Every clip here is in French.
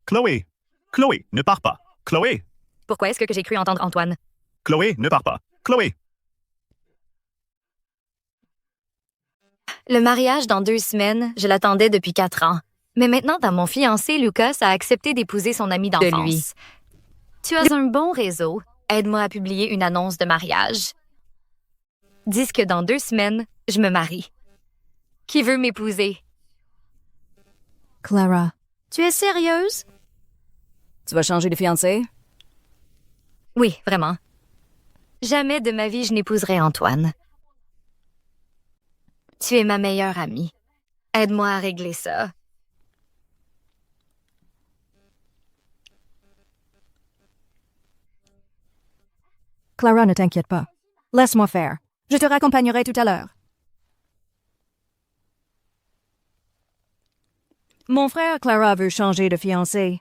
Chloé! Chloé, ne pars pas! Chloé! Pourquoi est-ce que j'ai cru entendre Antoine? Chloé, ne pars pas! Chloé! Le mariage dans 2 semaines, je l'attendais depuis 4 ans. Mais maintenant, mon fiancé, Lucas, a accepté d'épouser son ami d'enfance. De lui. Tu as un bon réseau. Aide-moi à publier une annonce de mariage. Dis que dans 2 semaines, je me marie. Qui veut m'épouser? Clara, tu es sérieuse? Tu vas changer de fiancé? Oui, vraiment. Jamais de ma vie je n'épouserai Antoine. Tu es ma meilleure amie. Aide-moi à régler ça. Clara, ne t'inquiète pas. Laisse-moi faire. Je te raccompagnerai tout à l'heure. Mon frère Clara veut changer de fiancé.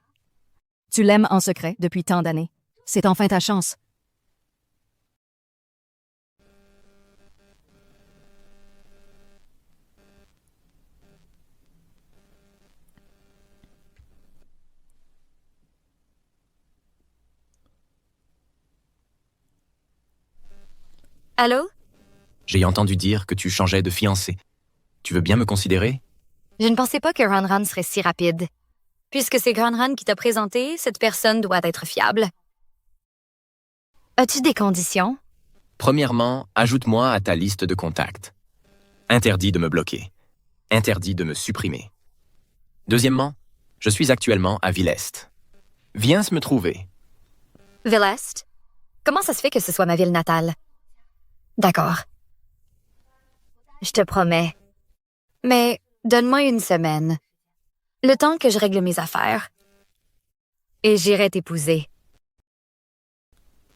Tu l'aimes en secret depuis tant d'années. C'est enfin ta chance. Allô? J'ai entendu dire que tu changeais de fiancé. Tu veux bien me considérer? Je ne pensais pas que Ran serait si rapide. Puisque c'est Ran qui t'a présenté, cette personne doit être fiable. As-tu des conditions? Premièrement, ajoute-moi à ta liste de contacts. Interdit de me bloquer. Interdit de me supprimer. Deuxièmement, je suis actuellement à Villest. Viens me trouver. Villest? Comment ça se fait que ce soit ma ville natale? D'accord. Je te promets. Mais donne-moi 1 semaine. Le temps que je règle mes affaires. Et j'irai t'épouser.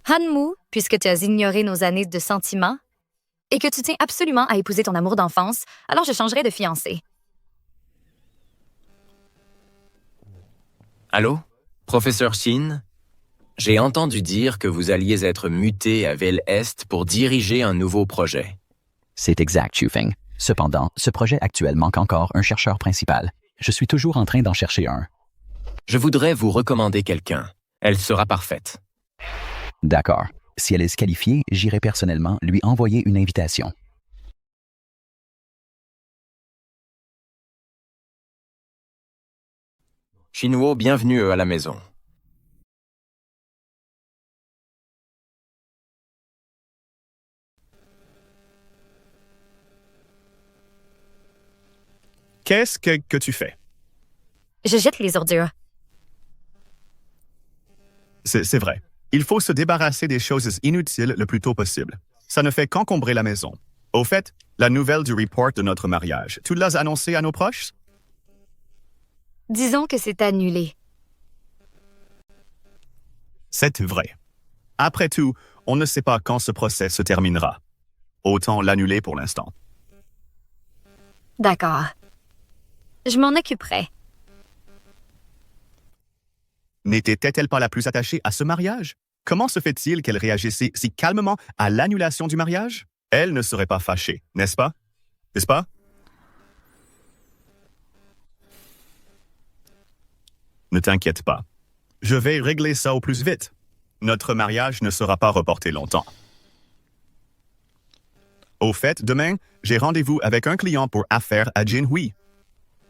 Hanmu, puisque tu as ignoré nos années de sentiments et que tu tiens absolument à épouser ton amour d'enfance, alors je changerai de fiancé. Allô? Professeur Shin? J'ai entendu dire que vous alliez être muté à Ville-Est pour diriger un nouveau projet. C'est exact, Chufeng. Cependant, ce projet actuel manque encore un chercheur principal. Je suis toujours en train d'en chercher un. Je voudrais vous recommander quelqu'un. Elle sera parfaite. D'accord. Si elle est qualifiée, j'irai personnellement lui envoyer une invitation. Shinwo, bienvenue à la maison. Qu'est-ce que tu fais? Je jette les ordures. C'est vrai. Il faut se débarrasser des choses inutiles le plus tôt possible. Ça ne fait qu'encombrer la maison. Au fait, la nouvelle du report de notre mariage, tu l'as annoncé à nos proches? Disons que c'est annulé. C'est vrai. Après tout, on ne sait pas quand ce procès se terminera. Autant l'annuler pour l'instant. D'accord. Je m'en occuperai. N'était-elle pas la plus attachée à ce mariage? Comment se fait-il qu'elle réagissait si calmement à l'annulation du mariage? Elle ne serait pas fâchée, n'est-ce pas? N'est-ce pas? Ne t'inquiète pas. Je vais régler ça au plus vite. Notre mariage ne sera pas reporté longtemps. Au fait, demain, j'ai rendez-vous avec un client pour affaires à Jinhui.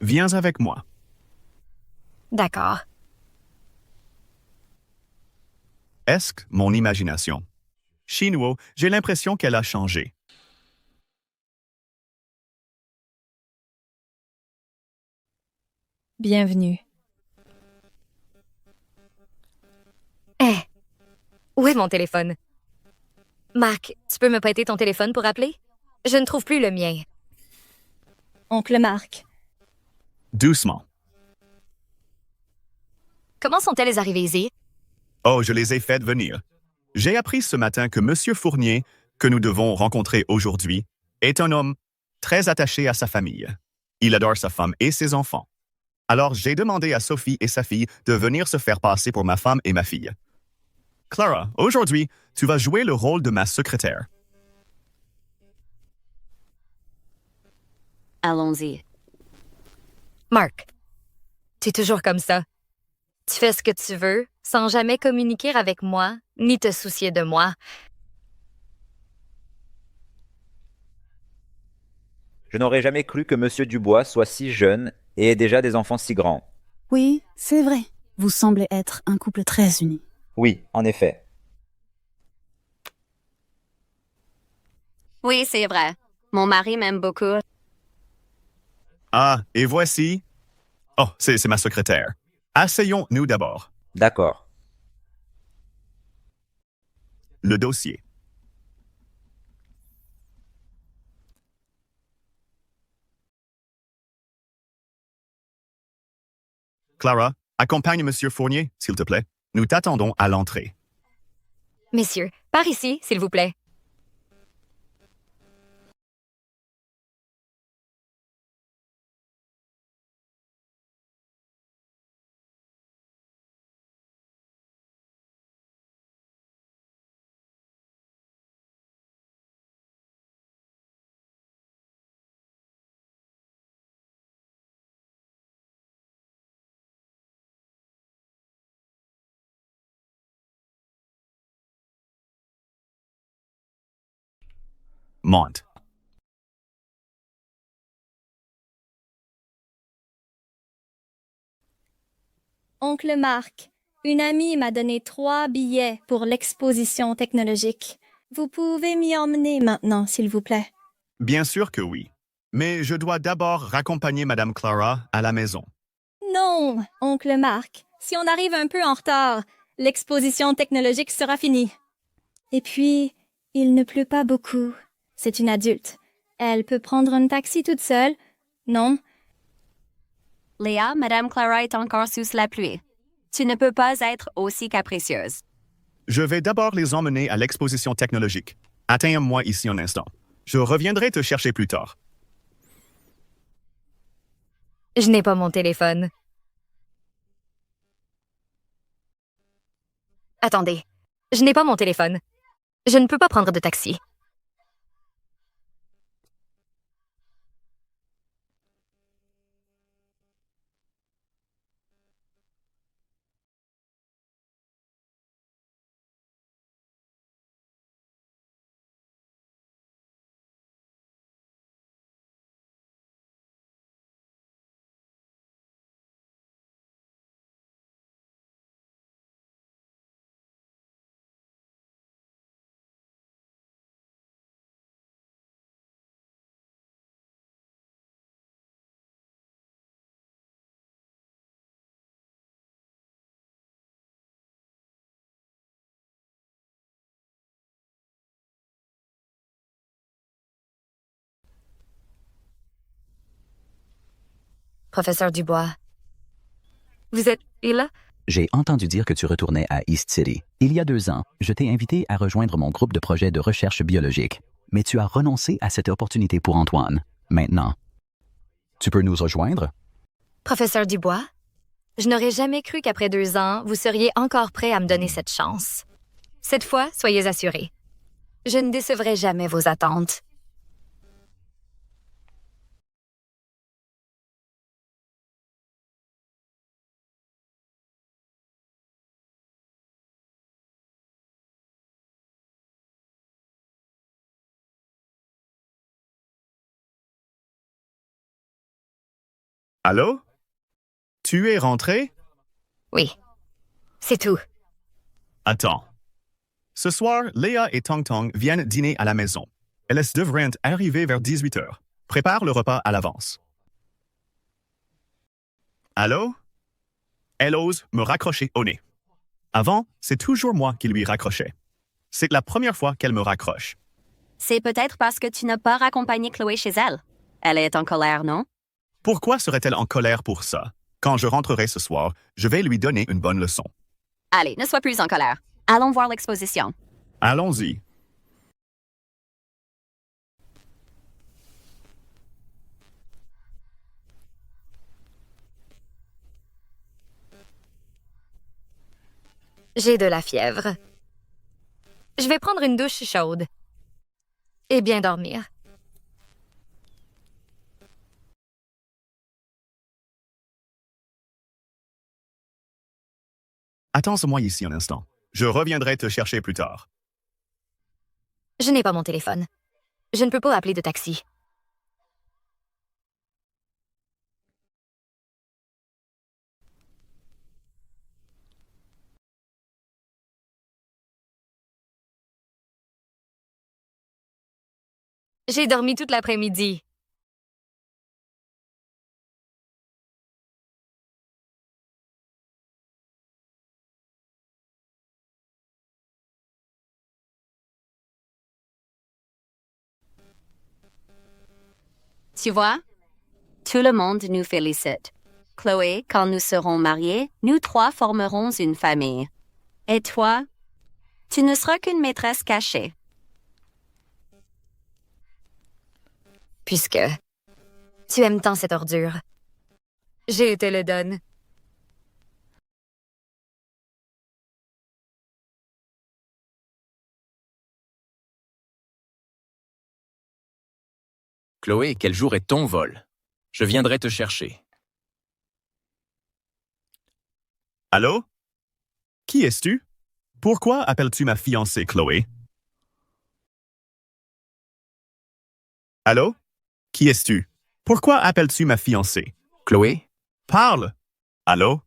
Viens avec moi. D'accord. Est-ce que mon imagination? Shinwo, j'ai l'impression qu'elle a changé. Bienvenue. Eh, où est mon téléphone? Marc, tu peux me prêter ton téléphone pour appeler? Je ne trouve plus le mien. Oncle Marc. Doucement. Comment sont-elles arrivées ici? Oh, je les ai faites venir. J'ai appris ce matin que Monsieur Fournier, que nous devons rencontrer aujourd'hui, est un homme très attaché à sa famille. Il adore sa femme et ses enfants. Alors j'ai demandé à Sophie et sa fille de venir se faire passer pour ma femme et ma fille. Clara, aujourd'hui, tu vas jouer le rôle de ma secrétaire. Allons-y. Marc, tu es toujours comme ça. Tu fais ce que tu veux, sans jamais communiquer avec moi, ni te soucier de moi. Je n'aurais jamais cru que Monsieur Dubois soit si jeune et ait déjà des enfants si grands. Oui, c'est vrai. Vous semblez être un couple très uni. Oui, en effet. Oui, c'est vrai. Mon mari m'aime beaucoup. Ah, et voici... Oh, c'est ma secrétaire. Asseyons-nous d'abord. D'accord. Le dossier. Clara, accompagne Monsieur Fournier, s'il te plaît. Nous t'attendons à l'entrée. Messieurs, par ici, s'il vous plaît. Monte. Oncle Marc, une amie m'a donné 3 billets pour l'exposition technologique. Vous pouvez m'y emmener maintenant, s'il vous plaît. Bien sûr que oui. Mais je dois d'abord raccompagner Madame Clara à la maison. Non, oncle Marc, si on arrive un peu en retard, l'exposition technologique sera finie. Et puis, il ne pleut pas beaucoup. C'est une adulte. Elle peut prendre un taxi toute seule, non? Léa, Madame Clara est encore sous la pluie. Tu ne peux pas être aussi capricieuse. Je vais d'abord les emmener à l'exposition technologique. Attends-moi ici un instant. Je reviendrai te chercher plus tard. Je n'ai pas mon téléphone. Attendez, je n'ai pas mon téléphone. Je ne peux pas prendre de taxi. Professeur Dubois. Vous êtes là? J'ai entendu dire que tu retournais à East City. Il y a 2 ans, je t'ai invité à rejoindre mon groupe de projet de recherche biologique, mais tu as renoncé à cette opportunité pour Antoine. Maintenant, tu peux nous rejoindre? Professeur Dubois, je n'aurais jamais cru qu'après 2 ans, vous seriez encore prêt à me donner cette chance. Cette fois, soyez assurés. Je ne décevrai jamais vos attentes. Allô? Tu es rentré? Oui, c'est tout. Attends. Ce soir, Léa et Tong Tong viennent dîner à la maison. Elles devraient arriver vers 18 heures. Prépare le repas à l'avance. Allô? Elle ose me raccrocher au nez. Avant, c'est toujours moi qui lui raccrochais. C'est la première fois qu'elle me raccroche. C'est peut-être parce que tu n'as pas raccompagné Chloé chez elle. Elle est en colère, non? Pourquoi serait-elle en colère pour ça? Quand je rentrerai ce soir, je vais lui donner une bonne leçon. Allez, ne sois plus en colère. Allons voir l'exposition. Allons-y. J'ai de la fièvre. Je vais prendre une douche chaude. Et bien dormir. Attends-moi ici un instant. Je reviendrai te chercher plus tard. Je n'ai pas mon téléphone. Je ne peux pas appeler de taxi. J'ai dormi toute l'après-midi. Tu vois, tout le monde nous félicite. Chloé, quand nous serons mariés, nous trois formerons une famille. Et toi, tu ne seras qu'une maîtresse cachée. Puisque tu aimes tant cette ordure. Je te le donne. Chloé, quel jour est ton vol? Je viendrai te chercher. Allô? Qui es-tu? Pourquoi appelles-tu ma fiancée, Chloé? Allô? Qui es-tu? Pourquoi appelles-tu ma fiancée? Chloé? Parle! Allô?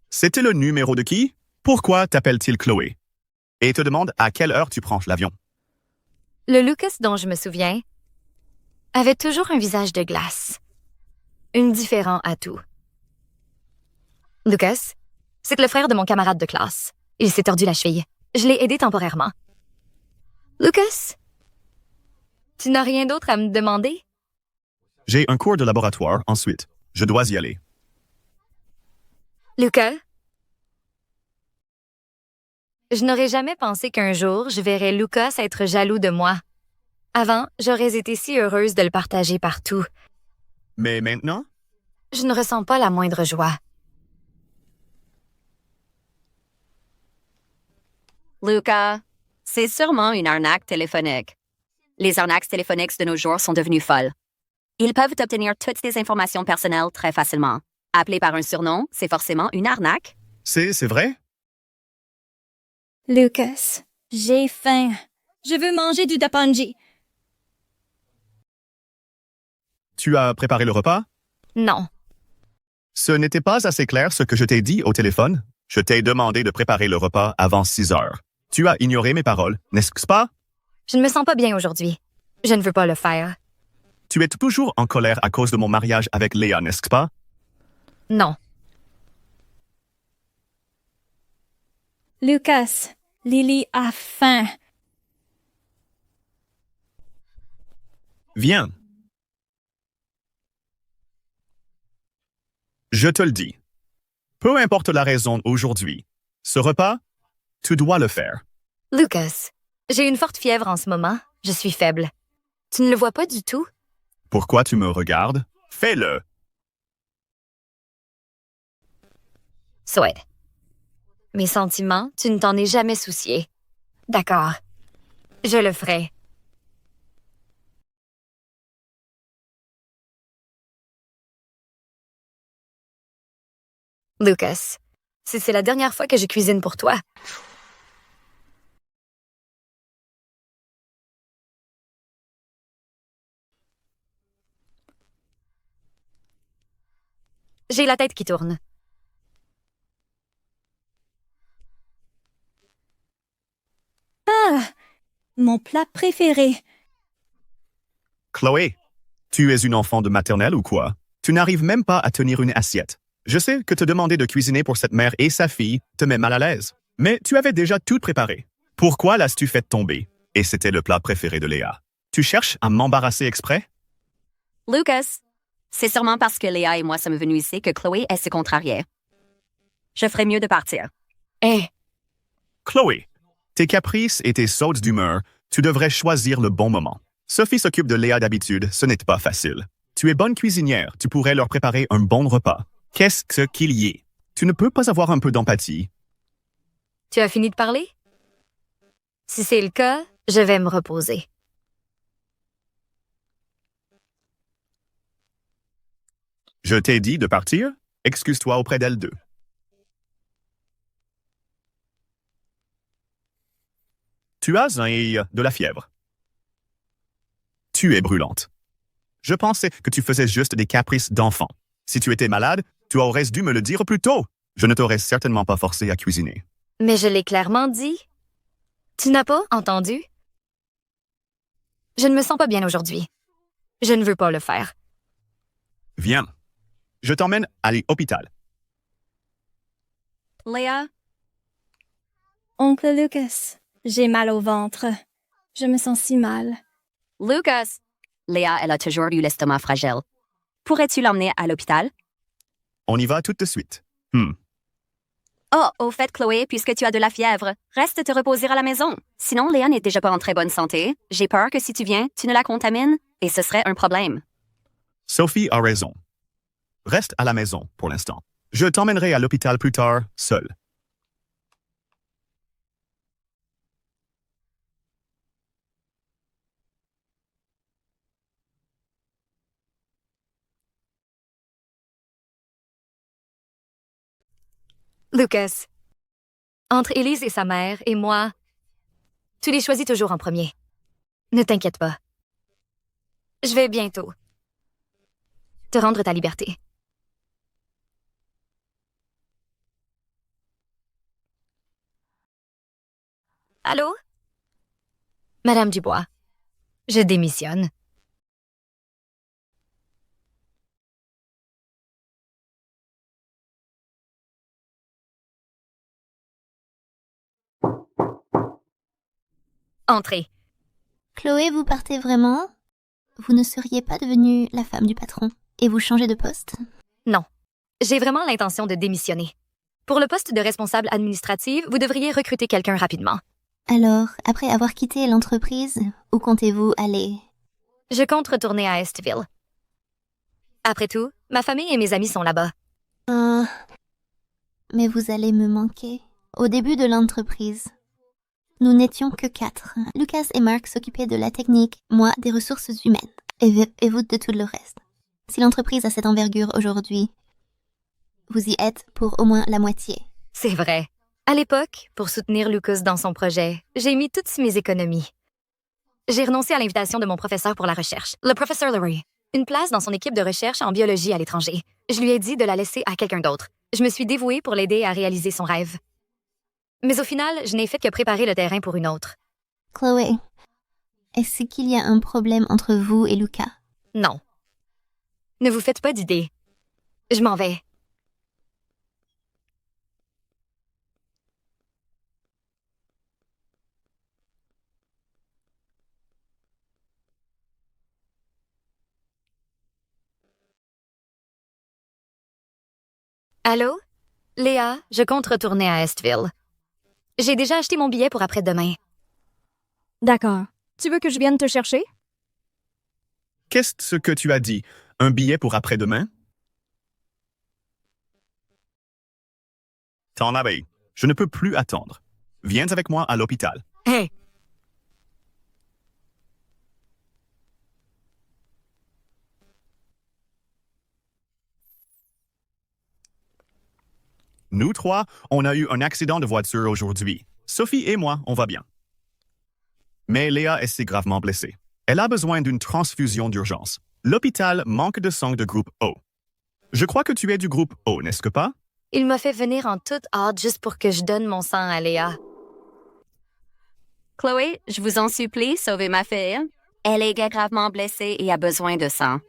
C'était le numéro de qui? Pourquoi t'appelle-t-il Chloé? Et te demande à quelle heure tu prends l'avion. Le Lucas dont je me souviens avait toujours un visage de glace. Indifférent à tout. Lucas, c'est le frère de mon camarade de classe. Il s'est tordu la cheville. Je l'ai aidé temporairement. Lucas, tu n'as rien d'autre à me demander? J'ai un cours de laboratoire ensuite. Je dois y aller. Lucas? Je n'aurais jamais pensé qu'un jour, je verrais Lucas être jaloux de moi. Avant, j'aurais été si heureuse de le partager partout. Mais maintenant? Je ne ressens pas la moindre joie. Lucas, c'est sûrement une arnaque téléphonique. Les arnaques téléphoniques de nos jours sont devenues folles. Ils peuvent obtenir toutes tes informations personnelles très facilement. Appeler par un surnom, c'est forcément une arnaque. C'est vrai? Lucas, j'ai faim. Je veux manger du dapanji. Tu as préparé le repas? Non. Ce n'était pas assez clair ce que je t'ai dit au téléphone. Je t'ai demandé de préparer le repas avant 6 heures. Tu as ignoré mes paroles, n'est-ce pas? Je ne me sens pas bien aujourd'hui. Je ne veux pas le faire. Tu es toujours en colère à cause de mon mariage avec Léa, n'est-ce pas? Non. Lucas, Lily a faim. Viens. Je te le dis. Peu importe la raison aujourd'hui, ce repas, tu dois le faire. Lucas, j'ai une forte fièvre en ce moment. Je suis faible. Tu ne le vois pas du tout? Pourquoi tu me regardes? Fais-le. Souhaite. Mes sentiments, tu ne t'en es jamais soucié. D'accord. Je le ferai. Lucas, c'est la dernière fois que je cuisine pour toi. J'ai la tête qui tourne. Ah, mon plat préféré. Chloé, tu es une enfant de maternelle ou quoi? Tu n'arrives même pas à tenir une assiette. Je sais que te demander de cuisiner pour cette mère et sa fille te met mal à l'aise. Mais tu avais déjà tout préparé. Pourquoi l'as-tu fait tomber? Et c'était le plat préféré de Léa. Tu cherches à m'embarrasser exprès? Lucas, c'est sûrement parce que Léa et moi sommes venus ici que Chloé est se contrariée. Je ferais mieux de partir. Chloé, tes caprices et tes sautes d'humeur, tu devrais choisir le bon moment. Sophie s'occupe de Léa d'habitude, ce n'est pas facile. Tu es bonne cuisinière, tu pourrais leur préparer un bon repas. Qu'est-ce qu'il y est? Tu ne peux pas avoir un peu d'empathie? Tu as fini de parler? Si c'est le cas, je vais me reposer. Je t'ai dit de partir? Excuse-toi auprès d'elles deux. Tu as de la fièvre. Tu es brûlante. Je pensais que tu faisais juste des caprices d'enfant. Si tu étais malade, tu aurais dû me le dire plus tôt. Je ne t'aurais certainement pas forcé à cuisiner. Mais je l'ai clairement dit. Tu n'as pas entendu? Je ne me sens pas bien aujourd'hui. Je ne veux pas le faire. Viens. Je t'emmène à l'hôpital. Léa, Oncle Lucas, j'ai mal au ventre. Je me sens si mal. Lucas. Léa, elle a toujours eu l'estomac fragile. Pourrais-tu l'emmener à l'hôpital? On y va tout de suite. Oh, au fait, Chloé, puisque tu as de la fièvre, reste te reposer à la maison. Sinon, Léa n'est déjà pas en très bonne santé. J'ai peur que si tu viens, tu ne la contamines, et ce serait un problème. Sophie a raison. Reste à la maison pour l'instant. Je t'emmènerai à l'hôpital plus tard, seul. Lucas, entre Élise et sa mère et moi, tu les choisis toujours en premier. Ne t'inquiète pas. Je vais bientôt te rendre ta liberté. Allô? Madame Dubois, je démissionne. Entrez. Chloé, vous partez vraiment? Vous ne seriez pas devenue la femme du patron et vous changez de poste? Non. J'ai vraiment l'intention de démissionner. Pour le poste de responsable administrative, vous devriez recruter quelqu'un rapidement. Alors, après avoir quitté l'entreprise, où comptez-vous aller? Je compte retourner à Estville. Après tout, ma famille et mes amis sont là-bas. Mais vous allez me manquer. Au début de l'entreprise, nous n'étions que 4. Lucas et Mark s'occupaient de la technique, moi des ressources humaines, et vous de tout le reste. Si l'entreprise a cette envergure aujourd'hui, vous y êtes pour au moins la moitié. C'est vrai. À l'époque, pour soutenir Lucas dans son projet, j'ai mis toutes mes économies. J'ai renoncé à l'invitation de mon professeur pour la recherche, le professeur Lurie, une place dans son équipe de recherche en biologie à l'étranger. Je lui ai dit de la laisser à quelqu'un d'autre. Je me suis dévouée pour l'aider à réaliser son rêve. Mais au final, je n'ai fait que préparer le terrain pour une autre. Chloé, est-ce qu'il y a un problème entre vous et Lucas? Non. Ne vous faites pas d'idées. Je m'en vais. Allô? Léa, je compte retourner à Estville. J'ai déjà acheté mon billet pour après-demain. D'accord. Tu veux que je vienne te chercher? Qu'est-ce que tu as dit? Un billet pour après-demain? T'en avais. Je ne peux plus attendre. Viens avec moi à l'hôpital. Hey! Nous trois, on a eu un accident de voiture aujourd'hui. Sophie et moi, on va bien. Mais Léa est si gravement blessée. Elle a besoin d'une transfusion d'urgence. L'hôpital manque de sang de groupe O. Je crois que tu es du groupe O, n'est-ce pas? Il m'a fait venir en toute hâte juste pour que je donne mon sang à Léa. Chloé, je vous en supplie, sauvez ma fille. Elle est gravement blessée et a besoin de sang.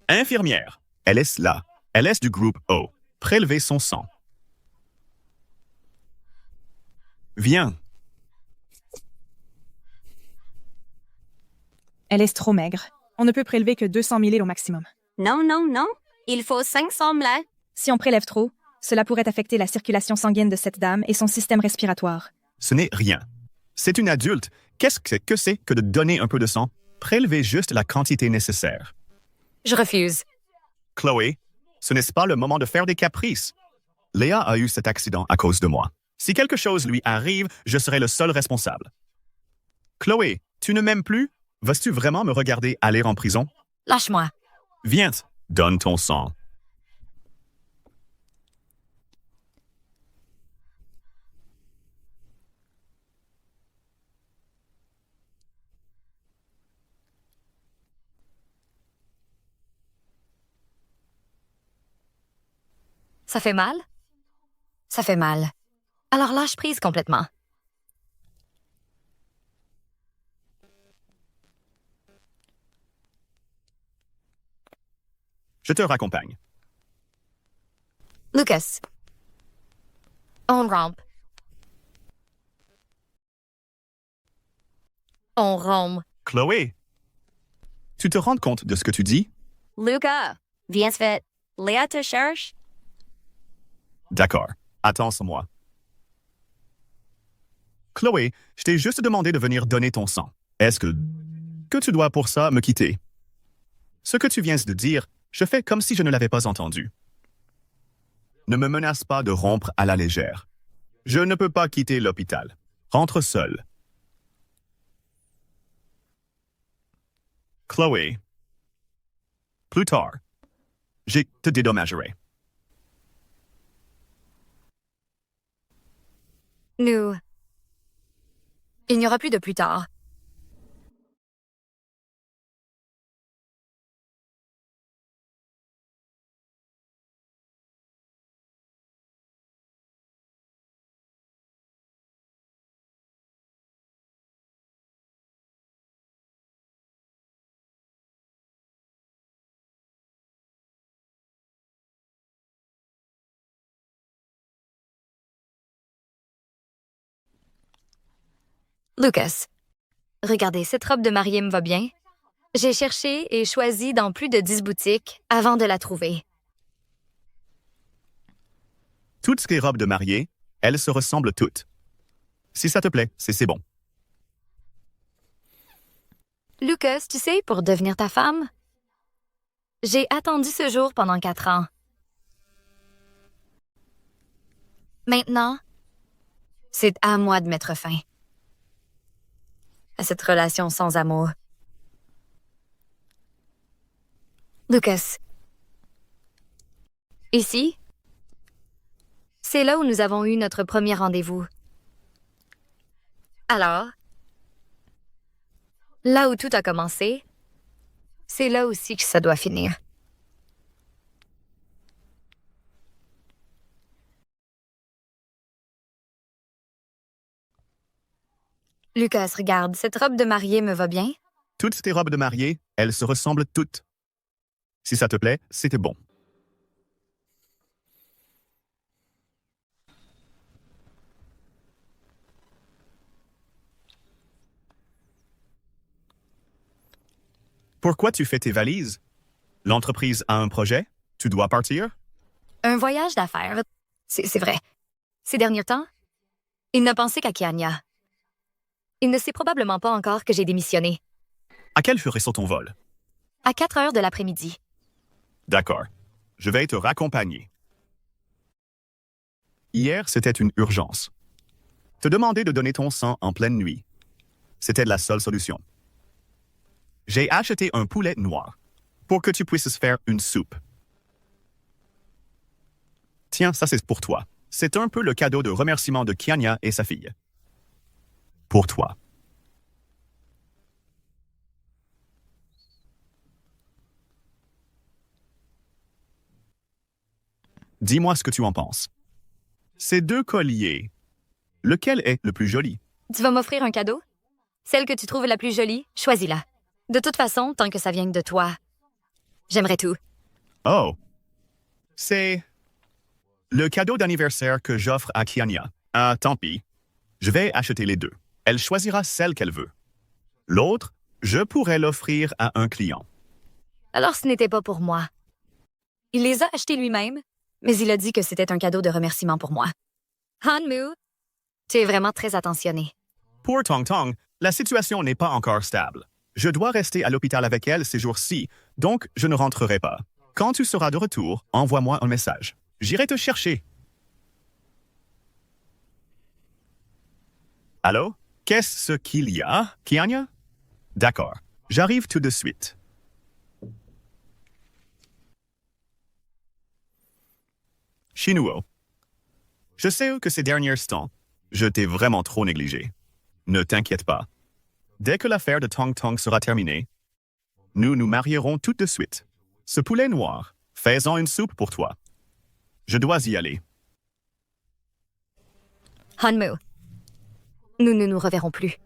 Infirmière, elle est là. Elle est du groupe O. Prélevez son sang. Viens. Elle est trop maigre. On ne peut prélever que 200 ml au maximum. Non, non, non. Il faut 500 ml. Si on prélève trop, cela pourrait affecter la circulation sanguine de cette dame et son système respiratoire. Ce n'est rien. C'est une adulte. Qu'est-ce que c'est que de donner un peu de sang? Prélevez juste la quantité nécessaire. Je refuse. Chloé, ce n'est pas le moment de faire des caprices. Léa a eu cet accident à cause de moi. Si quelque chose lui arrive, je serai le seul responsable. Chloé, tu ne m'aimes plus? Vas-tu vraiment me regarder aller en prison? Lâche-moi. Viens, donne ton sang. Ça fait mal? Ça fait mal. Alors lâche prise complètement. Je te raccompagne. Lucas. On rampe. On rompt. Chloé, tu te rends compte de ce que tu dis? Luca, viens vite. Léa te cherche. D'accord. Attends sur moi. Chloé, je t'ai juste demandé de venir donner ton sang. Est-ce que tu dois pour ça me quitter? Ce que tu viens de dire, je fais comme si je ne l'avais pas entendu. Ne me menace pas de rompre à la légère. Je ne peux pas quitter l'hôpital. Rentre seul. Chloé, plus tard, je te dédommagerai. Nous. Il n'y aura plus de plus tard. Lucas, regardez, cette robe de mariée me va bien. J'ai cherché et choisi dans plus de 10 boutiques avant de la trouver. Toutes ces robes de mariée, elles se ressemblent toutes. Si ça te plaît, c'est bon. Lucas, tu sais, pour devenir ta femme, j'ai attendu ce jour pendant 4 ans. Maintenant, c'est à moi de mettre fin à cette relation sans amour. Lucas, ici, c'est là où nous avons eu notre premier rendez-vous. Alors, là où tout a commencé, c'est là aussi que ça doit finir. Lucas, regarde, cette robe de mariée me va bien. Toutes tes robes de mariée, elles se ressemblent toutes. Si ça te plaît, c'était bon. Pourquoi tu fais tes valises? L'entreprise a un projet? Tu dois partir? Un voyage d'affaires. C'est vrai. Ces derniers temps, il n'a pensé qu'à Kianya. Il ne sait probablement pas encore que j'ai démissionné. À quelle heure est ton vol? À 4 heures de l'après-midi. D'accord. Je vais te raccompagner. Hier, c'était une urgence. Te demander de donner ton sang en pleine nuit. C'était la seule solution. J'ai acheté un poulet noir pour que tu puisses faire une soupe. Tiens, ça c'est pour toi. C'est un peu le cadeau de remerciement de Kianya et sa fille. Pour toi. Dis-moi ce que tu en penses. Ces 2 colliers, lequel est le plus joli? Tu vas m'offrir un cadeau? Celle que tu trouves la plus jolie, choisis-la. De toute façon, tant que ça vient de toi, j'aimerais tout. Oh! C'est le cadeau d'anniversaire que j'offre à Kianya. Ah, tant pis. Je vais acheter les 2. Elle choisira celle qu'elle veut. L'autre, je pourrais l'offrir à un client. Alors ce n'était pas pour moi. Il les a achetés lui-même, mais il a dit que c'était un cadeau de remerciement pour moi. Hanmu, tu es vraiment très attentionné. Pour Tong Tong, la situation n'est pas encore stable. Je dois rester à l'hôpital avec elle ces jours-ci, donc je ne rentrerai pas. Quand tu seras de retour, envoie-moi un message. J'irai te chercher. Allô? Qu'est-ce qu'il y a, Kianya? D'accord. J'arrive tout de suite. Shinuo. Je sais que ces derniers temps, je t'ai vraiment trop négligé. Ne t'inquiète pas. Dès que l'affaire de Tong Tong sera terminée, nous nous marierons tout de suite. Ce poulet noir, fais-en une soupe pour toi. Je dois y aller. Hanmu, nous ne nous reverrons plus.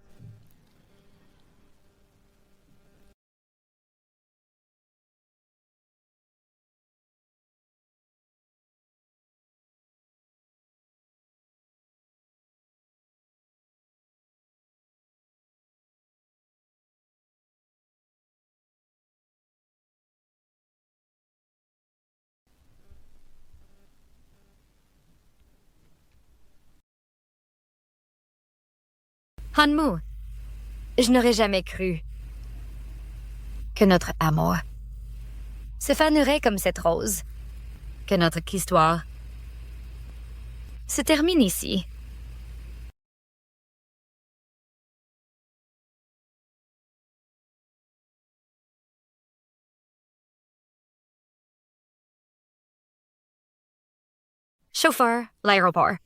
Hanmu, je n'aurais jamais cru que notre amour se fanerait comme cette rose, que notre histoire se termine ici. Chauffeur, l'aéroport.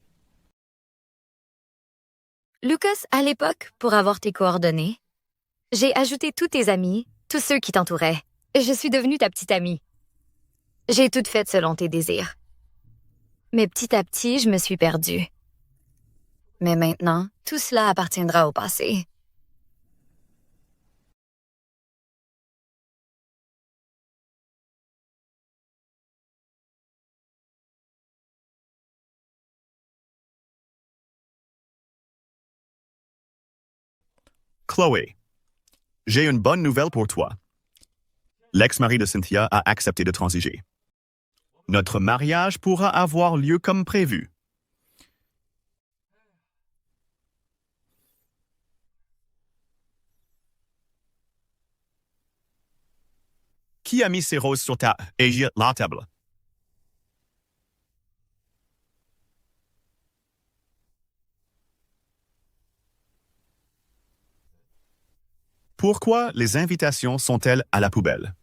Lucas, à l'époque, pour avoir tes coordonnées, j'ai ajouté tous tes amis, tous ceux qui t'entouraient. Je suis devenue ta petite amie. J'ai tout fait selon tes désirs. Mais petit à petit, je me suis perdue. Mais maintenant, tout cela appartiendra au passé. Chloé, j'ai une bonne nouvelle pour toi. L'ex-mari de Cynthia a accepté de transiger. Notre mariage pourra avoir lieu comme prévu. Qui a mis ces roses sur la table? Pourquoi les invitations sont-elles à la poubelle?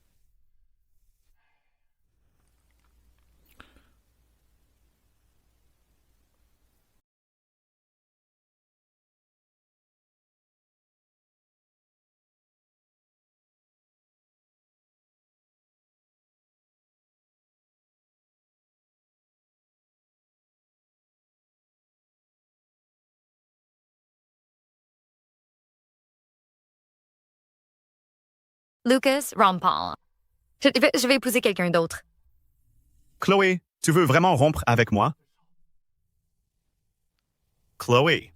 Lucas Rampal. Je vais épouser quelqu'un d'autre. Chloé, tu veux vraiment rompre avec moi? Chloé,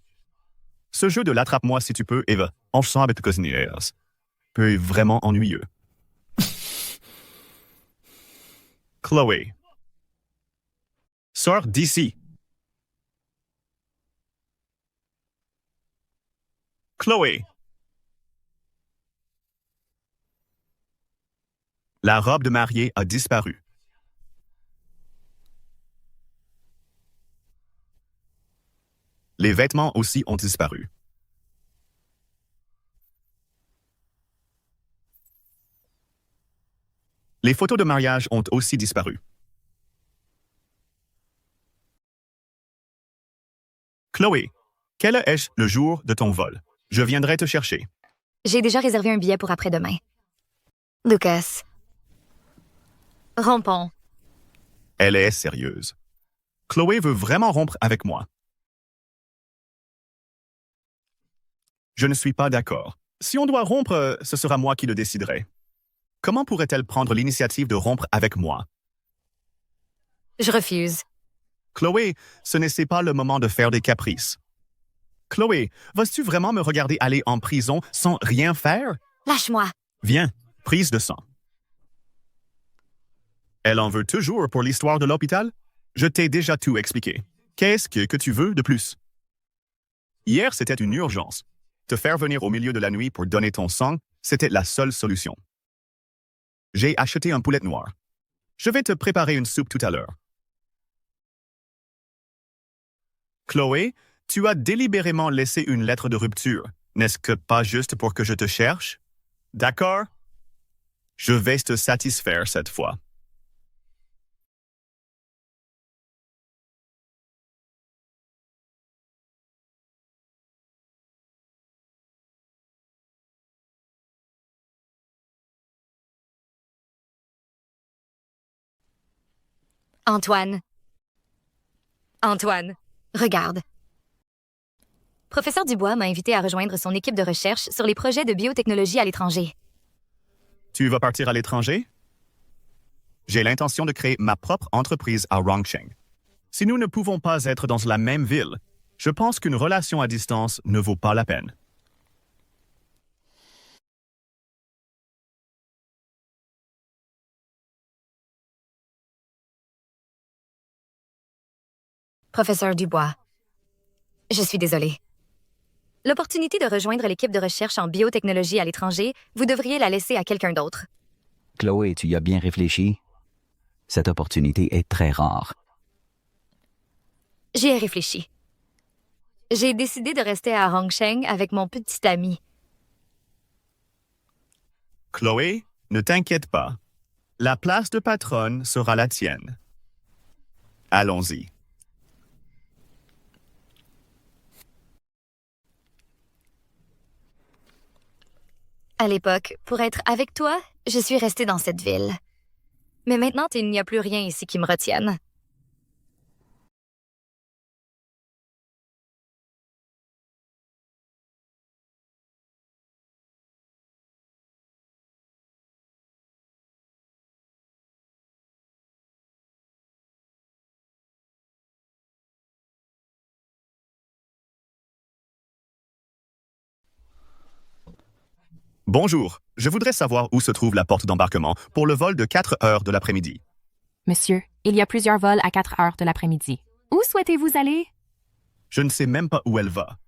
ce jeu de l'attrape-moi si tu peux, Eva, ensemble avec tes cousinières, peut être vraiment ennuyeux. Chloé, sors d'ici. Chloé. La robe de mariée a disparu. Les vêtements aussi ont disparu. Les photos de mariage ont aussi disparu. Chloé, quel est le jour de ton vol? Je viendrai te chercher. J'ai déjà réservé un billet pour après-demain. Lucas. Rompons. Elle est sérieuse. Chloé veut vraiment rompre avec moi. Je ne suis pas d'accord. Si on doit rompre, ce sera moi qui le déciderai. Comment pourrait-elle prendre l'initiative de rompre avec moi? Je refuse. Chloé, ce n'est pas le moment de faire des caprices. Chloé, vas-tu vraiment me regarder aller en prison sans rien faire? Lâche-moi. Viens, prise de sang. Elle en veut toujours pour l'histoire de l'hôpital? Je t'ai déjà tout expliqué. Qu'est-ce que tu veux de plus? Hier, c'était une urgence. Te faire venir au milieu de la nuit pour donner ton sang, c'était la seule solution. J'ai acheté un poulet noir. Je vais te préparer une soupe tout à l'heure. Chloé, tu as délibérément laissé une lettre de rupture. N'est-ce que pas juste pour que je te cherche? D'accord? Je vais te satisfaire cette fois. Antoine, Antoine, regarde. Professeur Dubois m'a invité à rejoindre son équipe de recherche sur les projets de biotechnologie à l'étranger. Tu vas partir à l'étranger? J'ai l'intention de créer ma propre entreprise à Rongsheng. Si nous ne pouvons pas être dans la même ville, je pense qu'une relation à distance ne vaut pas la peine. Professeur Dubois, je suis désolée. L'opportunité de rejoindre l'équipe de recherche en biotechnologie à l'étranger, vous devriez la laisser à quelqu'un d'autre. Chloé, tu y as bien réfléchi? Cette opportunité est très rare. J'y ai réfléchi. J'ai décidé de rester à Rongsheng avec mon petit ami. Chloé, ne t'inquiète pas. La place de patronne sera la tienne. Allons-y. À l'époque, pour être avec toi, je suis restée dans cette ville. Mais maintenant, il n'y a plus rien ici qui me retienne. Bonjour, je voudrais savoir où se trouve la porte d'embarquement pour le vol de 4 heures de l'après-midi. Monsieur, il y a plusieurs vols à 4 heures de l'après-midi. Où souhaitez-vous aller? Je ne sais même pas où elle va.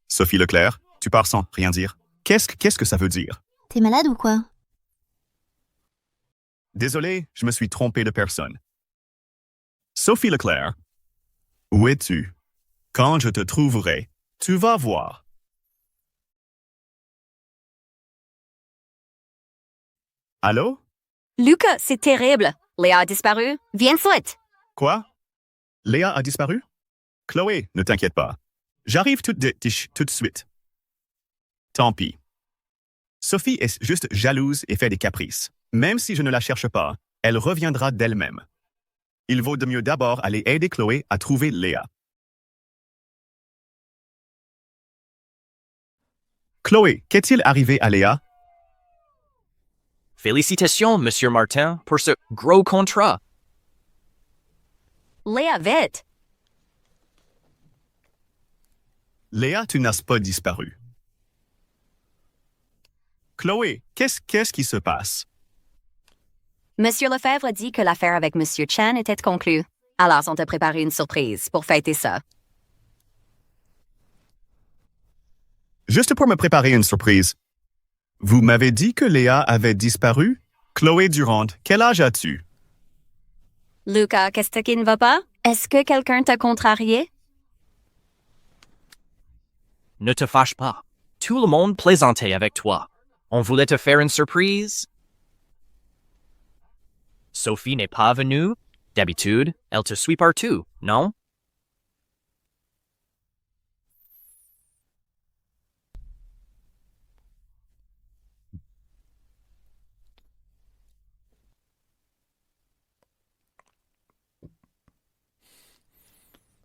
Sophie Leclerc, tu pars sans rien dire. Qu'est-ce que ça veut dire? T'es malade ou quoi? Désolé, je me suis trompé de personne. Sophie Leclerc, où es-tu? Quand je te trouverai, tu vas voir. Allô? Lucas, c'est terrible. Léa a disparu. Viens vite. Quoi? Léa a disparu? Chloé, ne t'inquiète pas. J'arrive tout de suite. Tant pis. Sophie est juste jalouse et fait des caprices. Même si je ne la cherche pas, elle reviendra d'elle-même. Il vaut de mieux d'abord aller aider Chloé à trouver Léa. Chloé, qu'est-il arrivé à Léa? Félicitations, Monsieur Martin, pour ce gros contrat. Léa, vite. Léa, tu n'as pas disparu. Chloé, qu'est-ce qui se passe? Monsieur Lefebvre a dit que l'affaire avec Monsieur Chen était conclue. Alors, on t'a préparé une surprise pour fêter ça. Juste pour me préparer une surprise. Vous m'avez dit que Léa avait disparu? Chloé Durand, quel âge as-tu? Lucas, qu'est-ce qui ne va pas? Est-ce que quelqu'un t'a contrarié? Ne te fâche pas. Tout le monde plaisantait avec toi. On voulait te faire une surprise. Sophie n'est pas venue. D'habitude, elle te suit partout, non?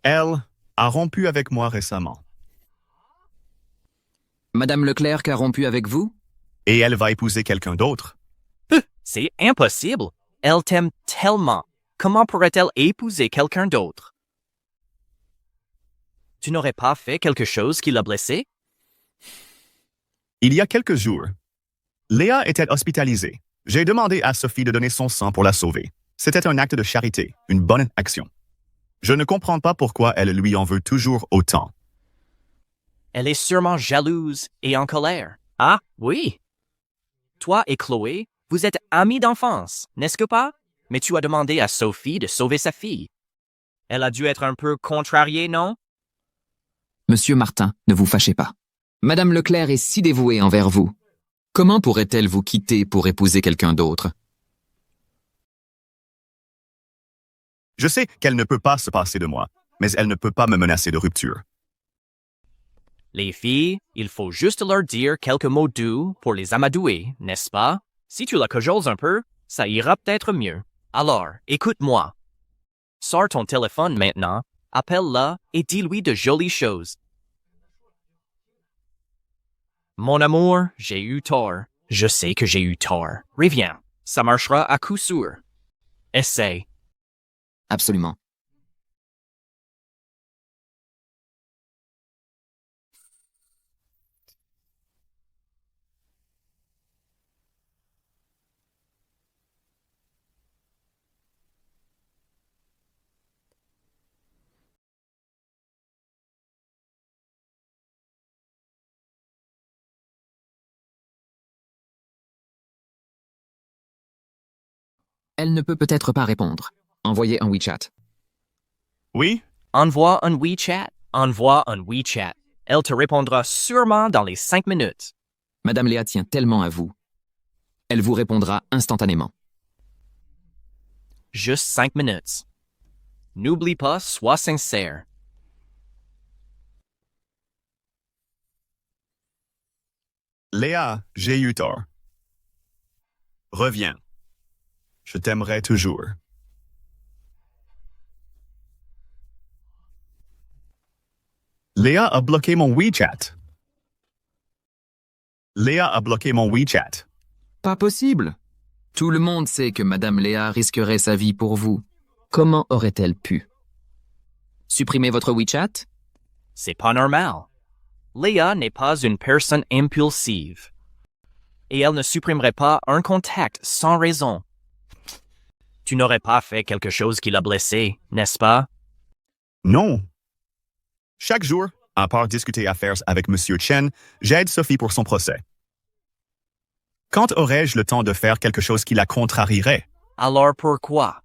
Elle a rompu avec moi récemment. Madame Leclerc a rompu avec vous? Et elle va épouser quelqu'un d'autre. C'est impossible. Elle t'aime tellement. Comment pourrait-elle épouser quelqu'un d'autre? Tu n'aurais pas fait quelque chose qui l'a blessée? Il y a quelques jours, Léa était hospitalisée. J'ai demandé à Sophie de donner son sang pour la sauver. C'était un acte de charité, une bonne action. Je ne comprends pas pourquoi elle lui en veut toujours autant. Elle est sûrement jalouse et en colère. Ah, oui. Toi et Chloé, vous êtes amis d'enfance, n'est-ce que pas? Mais tu as demandé à Sophie de sauver sa fille. Elle a dû être un peu contrariée, non? Monsieur Martin, ne vous fâchez pas. Madame Leclerc est si dévouée envers vous. Comment pourrait-elle vous quitter pour épouser quelqu'un d'autre? Je sais qu'elle ne peut pas se passer de moi, mais elle ne peut pas me menacer de rupture. Les filles, il faut juste leur dire quelques mots doux pour les amadouer, n'est-ce pas? Si tu la cajoles un peu, ça ira peut-être mieux. Alors, écoute-moi. Sors ton téléphone maintenant, appelle-la et dis-lui de jolies choses. Mon amour, j'ai eu tort. Je sais que j'ai eu tort. Reviens. Ça marchera à coup sûr. Essaye. Absolument. Elle ne peut peut-être pas répondre. Envoyez un WeChat. Oui? Envoie un WeChat. Envoie un WeChat. Elle te répondra sûrement dans les 5 minutes. Madame Léa tient tellement à vous. Elle vous répondra instantanément. Juste 5 minutes. N'oublie pas, sois sincère. Léa, j'ai eu tort. Reviens. Je t'aimerai toujours. Léa a bloqué mon WeChat. Léa a bloqué mon WeChat. Pas possible. Tout le monde sait que Madame Léa risquerait sa vie pour vous. Comment aurait-elle pu? Supprimer votre WeChat? C'est pas normal. Léa n'est pas une personne impulsive. Et elle ne supprimerait pas un contact sans raison. Tu n'aurais pas fait quelque chose qui l'a blessé, n'est-ce pas? Non. Chaque jour, à part discuter affaires avec Monsieur Chen, j'aide Sophie pour son procès. Quand aurais-je le temps de faire quelque chose qui la contrarierait? Alors pourquoi?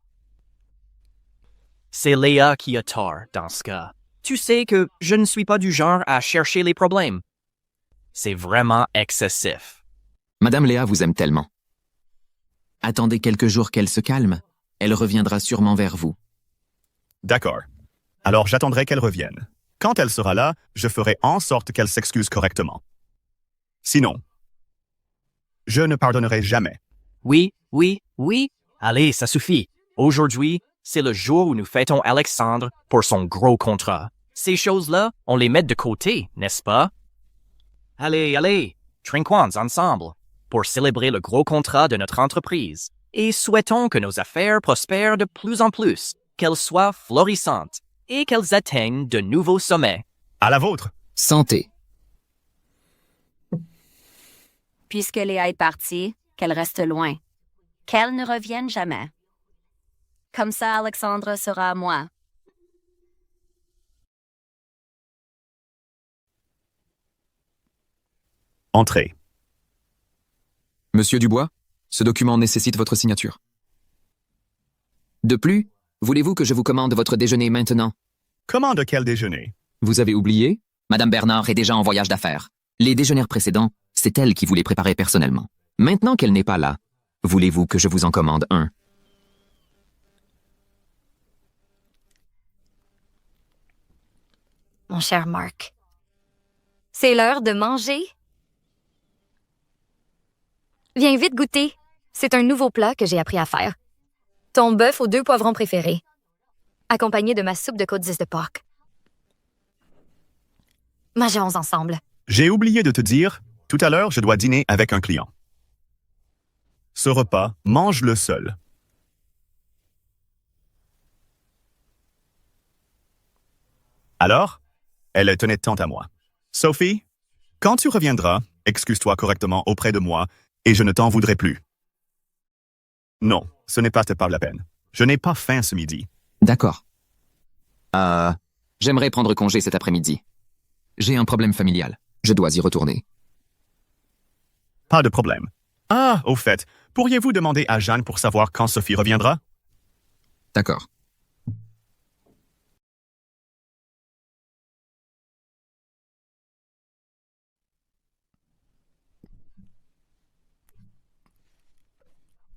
C'est Léa qui a tort dans ce cas. Tu sais que je ne suis pas du genre à chercher les problèmes. C'est vraiment excessif. Madame Léa vous aime tellement. Attendez quelques jours qu'elle se calme. Elle reviendra sûrement vers vous. D'accord. Alors j'attendrai qu'elle revienne. Quand elle sera là, je ferai en sorte qu'elle s'excuse correctement. Sinon, je ne pardonnerai jamais. Oui. Allez, ça suffit. Aujourd'hui, c'est le jour où nous fêtons Alexandre pour son gros contrat. Ces choses-là, on les met de côté, n'est-ce pas? Allez, trinquons ensemble pour célébrer le gros contrat de notre entreprise et souhaitons que nos affaires prospèrent de plus en plus, qu'elles soient florissantes et qu'elles atteignent de nouveaux sommets. À la vôtre. Santé. Puisque Léa est partie, qu'elle reste loin. Qu'elle ne revienne jamais. Comme ça, Alexandre sera à moi. Entrez. Monsieur Dubois, ce document nécessite votre signature. De plus, voulez-vous que je vous commande votre déjeuner maintenant? Commande quel déjeuner? Vous avez oublié? Madame Bernard est déjà en voyage d'affaires. Les déjeuners précédents, c'est elle qui vous les préparait personnellement. Maintenant qu'elle n'est pas là, voulez-vous que je vous en commande un? Mon cher Mark. C'est l'heure de manger. Viens vite goûter. C'est un nouveau plat que j'ai appris à faire. Ton bœuf aux 2 poivrons préférés, accompagné de ma soupe de côte 10 de porc. Mangeons ensemble. J'ai oublié de te dire, tout à l'heure, je dois dîner avec un client. Ce repas, mange-le seul. Alors, elle tenait tant à moi. Sophie, quand tu reviendras, excuse-toi correctement auprès de moi et je ne t'en voudrai plus. Non, ce n'est pas la peine. Je n'ai pas faim ce midi. D'accord. J'aimerais prendre congé cet après-midi. J'ai un problème familial. Je dois y retourner. Pas de problème. Ah, au fait, pourriez-vous demander à Jeanne pour savoir quand Sophie reviendra? D'accord.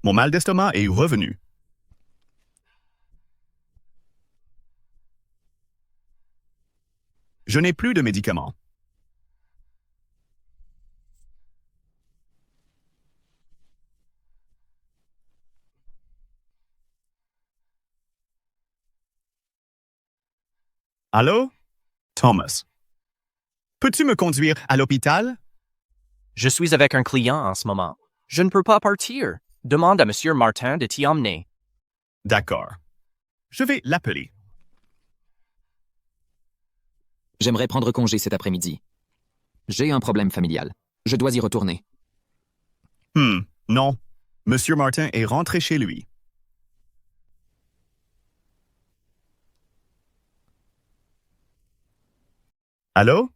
Mon mal d'estomac est revenu. Je n'ai plus de médicaments. Allô? Thomas. Peux-tu me conduire à l'hôpital? Je suis avec un client en ce moment. Je ne peux pas partir. Demande à Monsieur Martin de t'y emmener. D'accord. Je vais l'appeler. J'aimerais prendre congé cet après-midi. J'ai un problème familial. Je dois y retourner. Non. Monsieur Martin est rentré chez lui. Allô?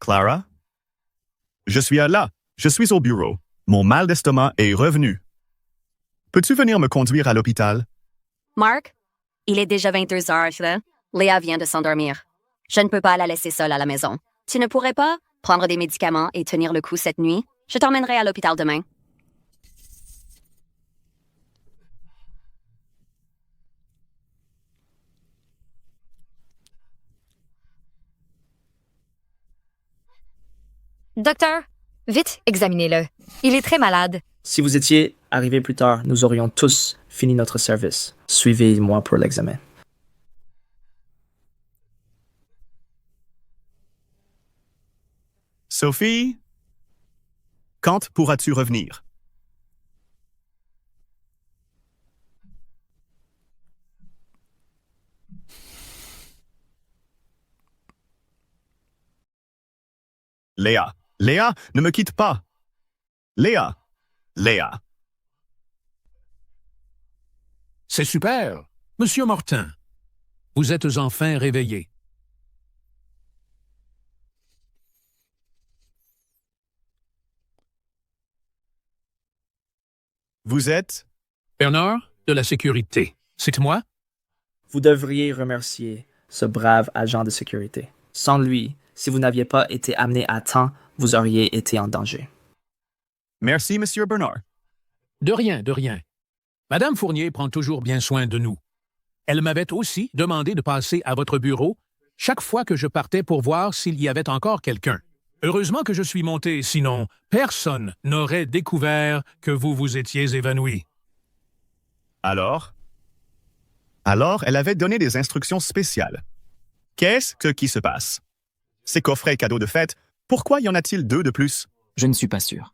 Clara? Je suis là. Je suis au bureau. Mon mal d'estomac est revenu. Peux-tu venir me conduire à l'hôpital? Mark, il est déjà 22 heures, là. Léa vient de s'endormir. Je ne peux pas la laisser seule à la maison. Tu ne pourrais pas prendre des médicaments et tenir le coup cette nuit? Je t'emmènerai à l'hôpital demain. Docteur, vite, examinez-le. Il est très malade. Si vous étiez arrivé plus tard, nous aurions tous fini notre service. Suivez-moi pour l'examen. Sophie? Quand pourras-tu revenir? Léa. Léa, ne me quitte pas. Léa. Léa. C'est super. Monsieur Martin, vous êtes enfin réveillé. Vous êtes? Bernard, de la sécurité. C'est moi? Vous devriez remercier ce brave agent de sécurité. Sans lui, si vous n'aviez pas été amené à temps, vous auriez été en danger. Merci, Monsieur Bernard. De rien, de rien. Madame Fournier prend toujours bien soin de nous. Elle m'avait aussi demandé de passer à votre bureau chaque fois que je partais pour voir s'il y avait encore quelqu'un. Heureusement que je suis monté, sinon personne n'aurait découvert que vous vous étiez évanoui. Alors, elle avait donné des instructions spéciales. Qu'est-ce qui se passe? Ces coffrets cadeaux de fête, pourquoi y en a-t-il 2 de plus? Je ne suis pas sûr.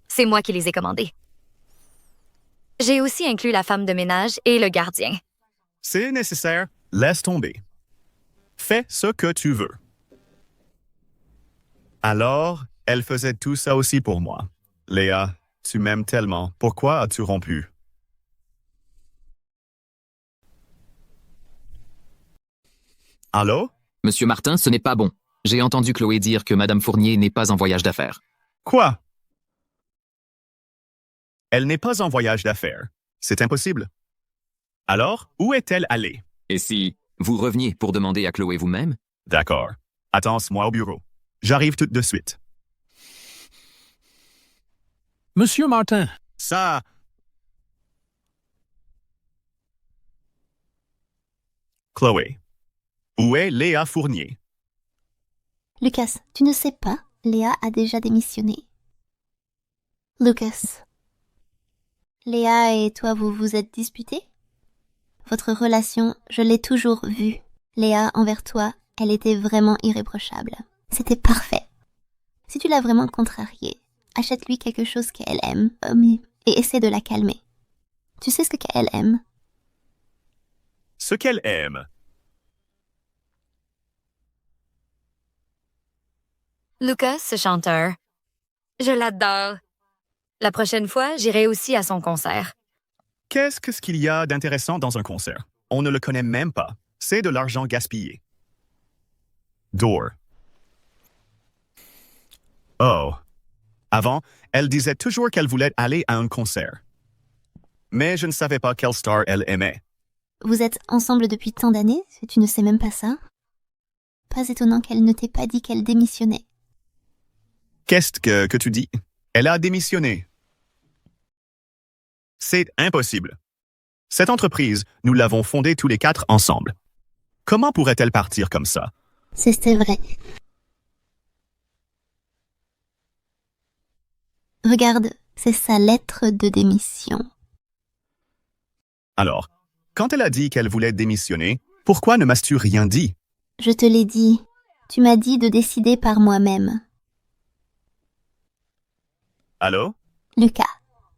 C'est moi qui les ai commandés. J'ai aussi inclus la femme de ménage et le gardien. C'est nécessaire, laisse tomber. Fais ce que tu veux. Alors, elle faisait tout ça aussi pour moi. Léa, tu m'aimes tellement. Pourquoi as-tu rompu? Allô? Monsieur Martin, ce n'est pas bon. J'ai entendu Chloé dire que Madame Fournier n'est pas en voyage d'affaires. Quoi? Elle n'est pas en voyage d'affaires. C'est impossible. Alors, où est-elle allée? Et si vous reveniez pour demander à Chloé vous-même? D'accord. Attends-moi au bureau. J'arrive tout de suite. Monsieur Martin. Ça... Chloé. Où est Léa Fournier? Lucas, tu ne sais pas, Léa a déjà démissionné. Lucas. Léa et toi, vous vous êtes disputés? Votre relation, je l'ai toujours vue. Léa, envers toi, elle était vraiment irréprochable. C'était parfait. Si tu l'as vraiment contrariée, achète-lui quelque chose qu'elle aime et essaie de la calmer. Tu sais ce qu'elle aime? Ce qu'elle aime. Lucas, ce chanteur. Je l'adore. La prochaine fois, j'irai aussi à son concert. Qu'est-ce qu'il y a d'intéressant dans un concert? On ne le connaît même pas. C'est de l'argent gaspillé. Door. Oh. Avant, elle disait toujours qu'elle voulait aller à un concert. Mais je ne savais pas quelle star elle aimait. Vous êtes ensemble depuis tant d'années, tu ne sais même pas ça? Pas étonnant qu'elle ne t'ait pas dit qu'elle démissionnait. Qu'est-ce que tu dis? Elle a démissionné. C'est impossible. Cette entreprise, nous l'avons fondée tous les 4 ensemble. Comment pourrait-elle partir comme ça? C'était vrai. Regarde, C'est sa lettre de démission. Alors, quand elle a dit qu'elle voulait démissionner, pourquoi ne m'as-tu rien dit? Je te l'ai dit. Tu m'as dit de décider par moi-même. Allô? Lucas,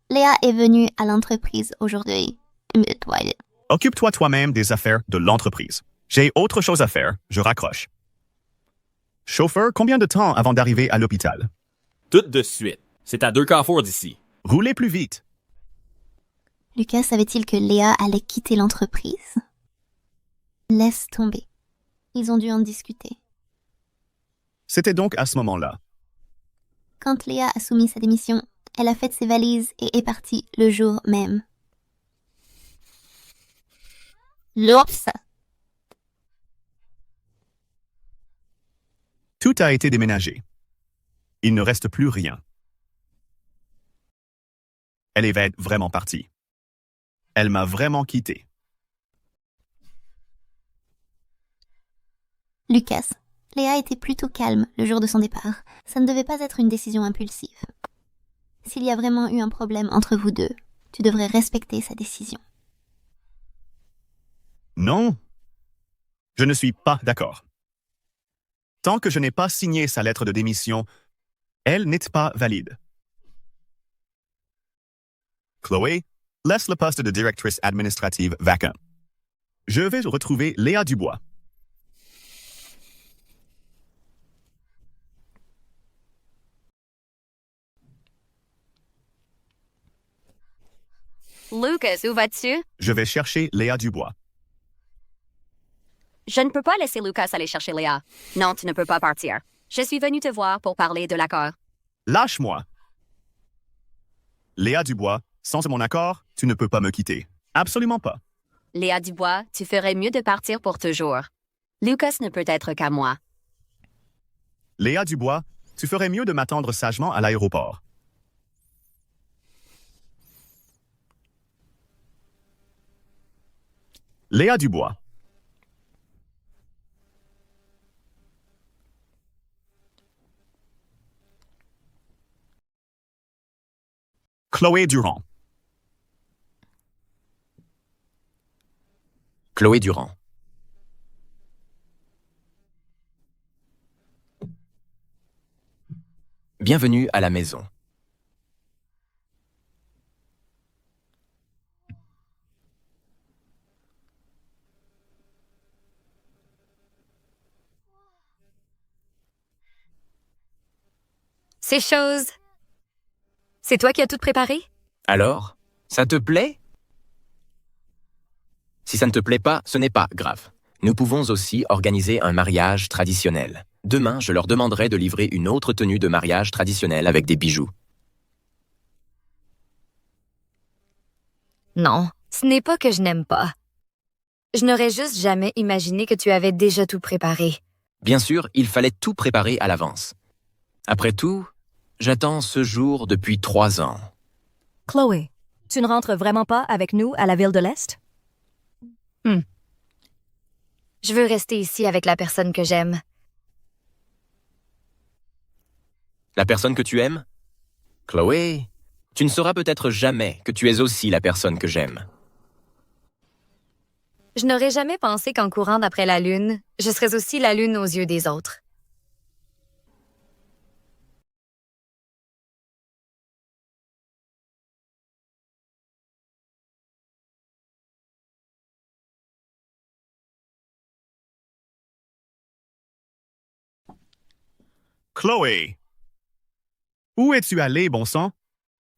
Léa est venue à l'entreprise aujourd'hui. Occupe-toi toi-même des affaires de l'entreprise. J'ai autre chose à faire, je raccroche. Chauffeur, combien de temps avant d'arriver à l'hôpital? Tout de suite. C'est à 2 carrefours d'ici. Roulez plus vite. Lucas savait-il que Léa allait quitter l'entreprise? Laisse tomber. Ils ont dû en discuter. C'était donc à ce moment-là. Quand Léa a soumis sa démission, elle a fait ses valises et est partie le jour même. L'ops! Tout a été déménagé. Il ne reste plus rien. Elle est vraiment partie. Elle m'a vraiment quitté. Lucas, Léa était plutôt calme le jour de son départ. Ça ne devait pas être une décision impulsive. S'il y a vraiment eu un problème entre vous deux, tu devrais respecter sa décision. Non, je ne suis pas d'accord. Tant que je n'ai pas signé sa lettre de démission, elle n'est pas valide. Chloé, laisse le poste de directrice administrative vacant. Je vais retrouver Léa Dubois. Lucas, où vas-tu? Je vais chercher Léa Dubois. Je ne peux pas laisser Lucas aller chercher Léa. Non, tu ne peux pas partir. Je suis venue te voir pour parler de l'accord. Lâche-moi. Léa Dubois, sans mon accord, tu ne peux pas me quitter. Absolument pas. Léa Dubois, tu ferais mieux de partir pour toujours. Lucas ne peut être qu'à moi. Léa Dubois, tu ferais mieux de m'attendre sagement à l'aéroport. Léa Dubois. Chloé Durand. Chloé Durand. Bienvenue à la maison. Ces choses. C'est toi qui as tout préparé? Alors, ça te plaît? Si ça ne te plaît pas, ce n'est pas grave. Nous pouvons aussi organiser un mariage traditionnel. Demain, je leur demanderai de livrer une autre tenue de mariage traditionnelle avec des bijoux. Non, ce n'est pas que je n'aime pas. Je n'aurais juste jamais imaginé que tu avais déjà tout préparé. Bien sûr, il fallait tout préparer à l'avance. Après tout, j'attends ce jour depuis 3 ans. Chloé, tu ne rentres vraiment pas avec nous à la ville de l'Est? Je veux rester ici avec la personne que j'aime. La personne que tu aimes? Chloé, tu ne sauras peut-être jamais que tu es aussi la personne que j'aime. Je n'aurais jamais pensé qu'en courant d'après la Lune, je serais aussi la Lune aux yeux des autres. Chloé! Où es-tu allé, bon sang?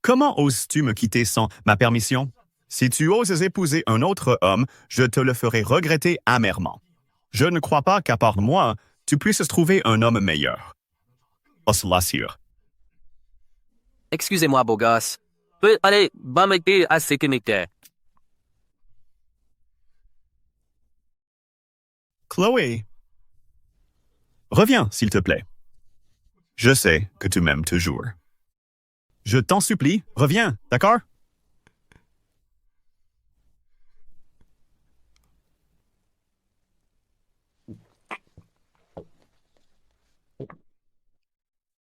Comment oses-tu me quitter sans ma permission? Si tu oses épouser un autre homme, je te le ferai regretter amèrement. Je ne crois pas qu'à part moi, tu puisses trouver un homme meilleur. On se l'assure. Excusez-moi, beau gosse. Allez, va m'aider à sécurité. Chloé! Reviens, s'il te plaît. Je sais que tu m'aimes toujours. Je t'en supplie, reviens, d'accord?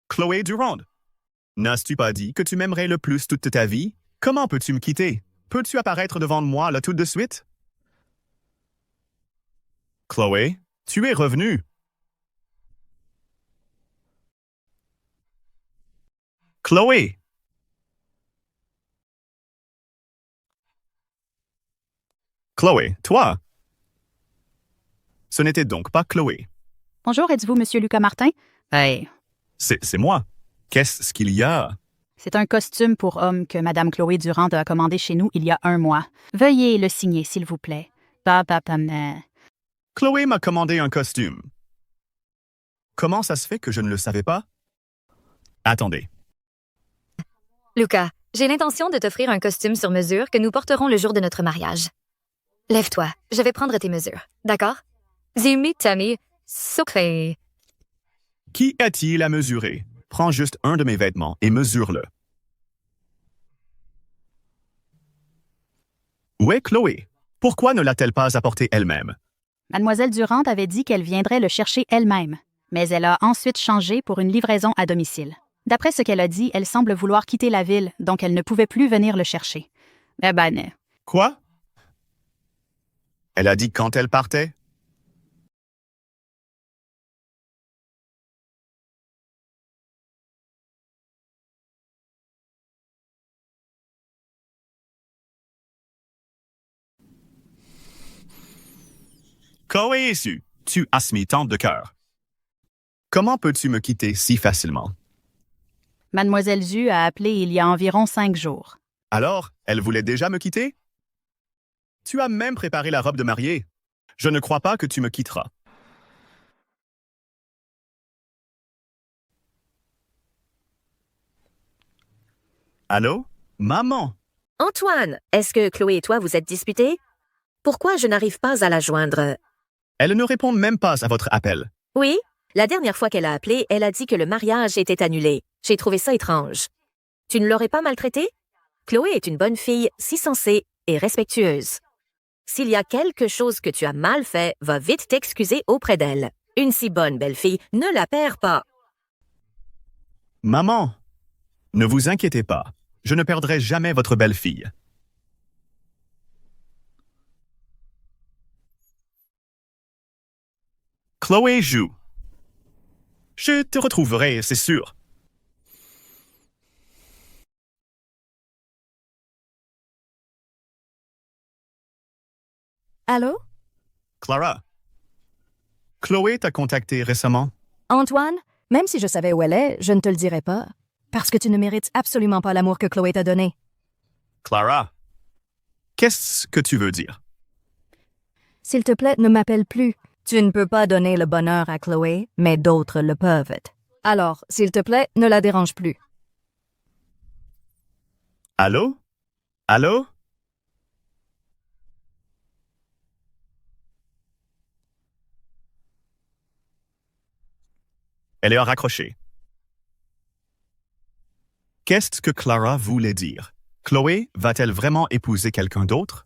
Chloé Durand. N'as-tu pas dit que tu m'aimerais le plus toute ta vie? Comment peux-tu me quitter? Peux-tu apparaître devant moi là tout de suite? Chloé, tu es revenue. Chloé! Chloé, toi! Ce n'était donc pas Chloé. Bonjour, êtes-vous Monsieur Lucas Martin? Hey. C'est moi. Qu'est-ce qu'il y a? C'est un costume pour homme que Madame Chloé Durand a commandé chez nous il y a 1 mois. Veuillez le signer, s'il vous plaît. Chloé m'a commandé un costume. Comment ça se fait que je ne le savais pas? Attendez. Lucas, j'ai l'intention de t'offrir un costume sur mesure que nous porterons le jour de notre mariage. Lève-toi, je vais prendre tes mesures, d'accord? Zimi, Tammy, Socré. Qui a-t-il à mesurer? Prends juste un de mes vêtements et mesure-le. Où est Chloé? Pourquoi ne l'a-t-elle pas apporté elle-même? Mademoiselle Durand avait dit qu'elle viendrait le chercher elle-même, mais elle a ensuite changé pour une livraison à domicile. D'après ce qu'elle a dit, elle semble vouloir quitter la ville, donc elle ne pouvait plus venir le chercher. Quoi? Elle a dit quand elle partait? Chloé est su. Tu as mis tant de cœur. Comment peux-tu me quitter si facilement? Mademoiselle Zhu a appelé il y a environ 5 jours. Alors, elle voulait déjà me quitter? Tu as même préparé la robe de mariée. Je ne crois pas que tu me quitteras. Allô? Maman? Antoine, est-ce que Chloé et toi vous êtes disputés? Pourquoi je n'arrive pas à la joindre? Elle ne répond même pas à votre appel. Oui, la dernière fois qu'elle a appelé, elle a dit que le mariage était annulé. J'ai trouvé ça étrange. Tu ne l'aurais pas maltraitée? Chloé est une bonne fille, si sensée et respectueuse. S'il y a quelque chose que tu as mal fait, va vite t'excuser auprès d'elle. Une si bonne belle-fille, ne la perds pas. Maman, ne vous inquiétez pas. Je ne perdrai jamais votre belle-fille. Chloé joue. Je te retrouverai, c'est sûr. Allô? Clara. Chloé t'a contacté récemment? Antoine, même si je savais où elle est, je ne te le dirais pas. Parce que tu ne mérites absolument pas l'amour que Chloé t'a donné. Clara, qu'est-ce que tu veux dire? S'il te plaît, ne m'appelle plus. Tu ne peux pas donner le bonheur à Chloé, mais d'autres le peuvent. Alors, s'il te plaît, ne la dérange plus. Allô? Allô? Elle est raccrochée. Qu'est-ce que Clara voulait dire? Chloé va-t-elle vraiment épouser quelqu'un d'autre?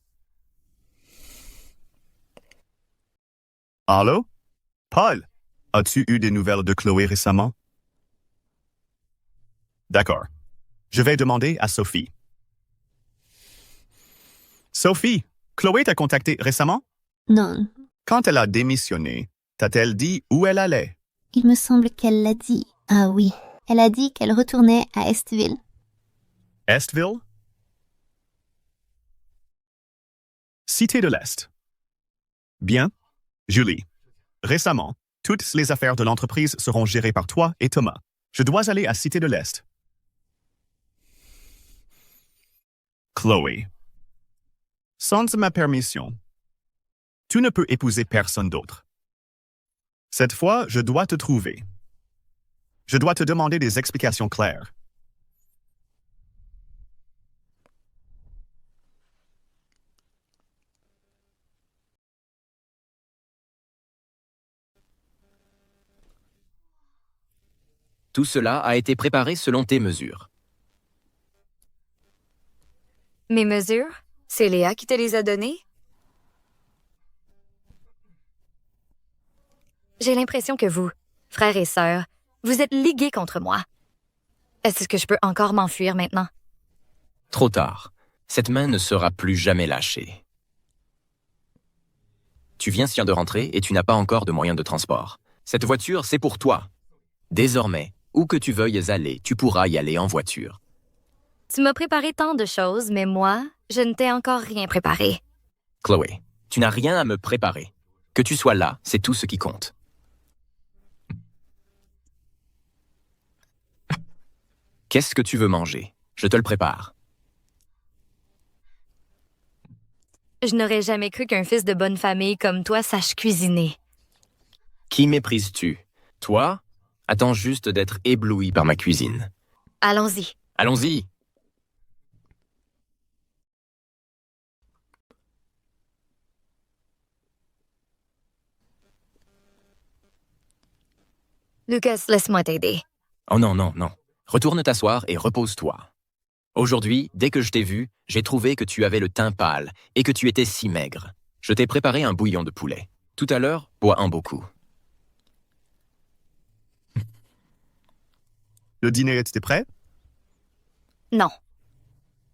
Allô? Paul, as-tu eu des nouvelles de Chloé récemment? D'accord. Je vais demander à Sophie. Sophie, Chloé t'a contacté récemment? Non. Quand elle a démissionné, t'a-t-elle dit où elle allait? Il me semble qu'elle l'a dit. Ah oui. Elle a dit qu'elle retournait à Estville. Estville? Cité de l'Est. Bien. Julie. Récemment, toutes les affaires de l'entreprise seront gérées par toi et Thomas. Je dois aller à Cité de l'Est. Chloé. Sans ma permission, tu ne peux épouser personne d'autre. Cette fois, je dois te trouver. Je dois te demander des explications claires. Tout cela a été préparé selon tes mesures. Mes mesures? C'est Léa qui te les a données? J'ai l'impression que vous, frères et sœurs, vous êtes ligués contre moi. Est-ce que je peux encore m'enfuir maintenant? Trop tard. Cette main ne sera plus jamais lâchée. Tu viens de rentrer et tu n'as pas encore de moyen de transport. Cette voiture, c'est pour toi. Désormais, où que tu veuilles aller, tu pourras y aller en voiture. Tu m'as préparé tant de choses, mais moi, je ne t'ai encore rien préparé. Chloé, tu n'as rien à me préparer. Que tu sois là, c'est tout ce qui compte. Qu'est-ce que tu veux manger? Je te le prépare. Je n'aurais jamais cru qu'un fils de bonne famille comme toi sache cuisiner. Qui méprises-tu? Toi? Attends juste d'être ébloui par ma cuisine. Allons-y. Allons-y! Lucas, laisse-moi t'aider. Oh non, non, non. Retourne t'asseoir et repose-toi. Aujourd'hui, dès que je t'ai vu, j'ai trouvé que tu avais le teint pâle et que tu étais si maigre. Je t'ai préparé un bouillon de poulet. Tout à l'heure, bois un beau coup. Le dîner était prêt? Non.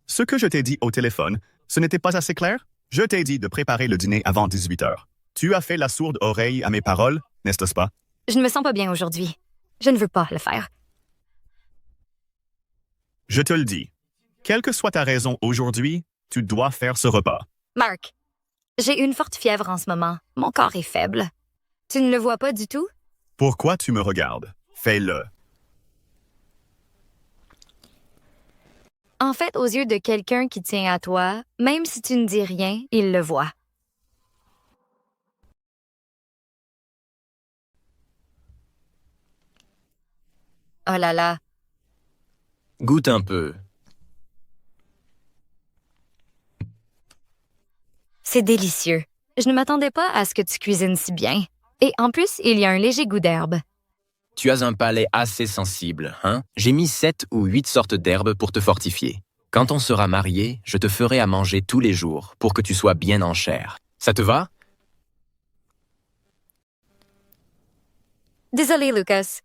Ce que je t'ai dit au téléphone, ce n'était pas assez clair? Je t'ai dit de préparer le dîner avant 18 heures. Tu as fait la sourde oreille à mes paroles, n'est-ce pas? Je ne me sens pas bien aujourd'hui. Je ne veux pas le faire. Je te le dis. Quelle que soit ta raison aujourd'hui, tu dois faire ce repas. Mark, j'ai une forte fièvre en ce moment. Mon corps est faible. Tu ne le vois pas du tout? Pourquoi tu me regardes? Fais-le. En fait, aux yeux de quelqu'un qui tient à toi, même si tu ne dis rien, il le voit. Oh là là. Goûte un peu. C'est délicieux. Je ne m'attendais pas à ce que tu cuisines si bien. Et en plus, il y a un léger goût d'herbe. Tu as un palais assez sensible, hein? J'ai mis 7 ou 8 sortes d'herbes pour te fortifier. Quand on sera mariés, je te ferai à manger tous les jours pour que tu sois bien en chair. Ça te va? Désolé, Lucas.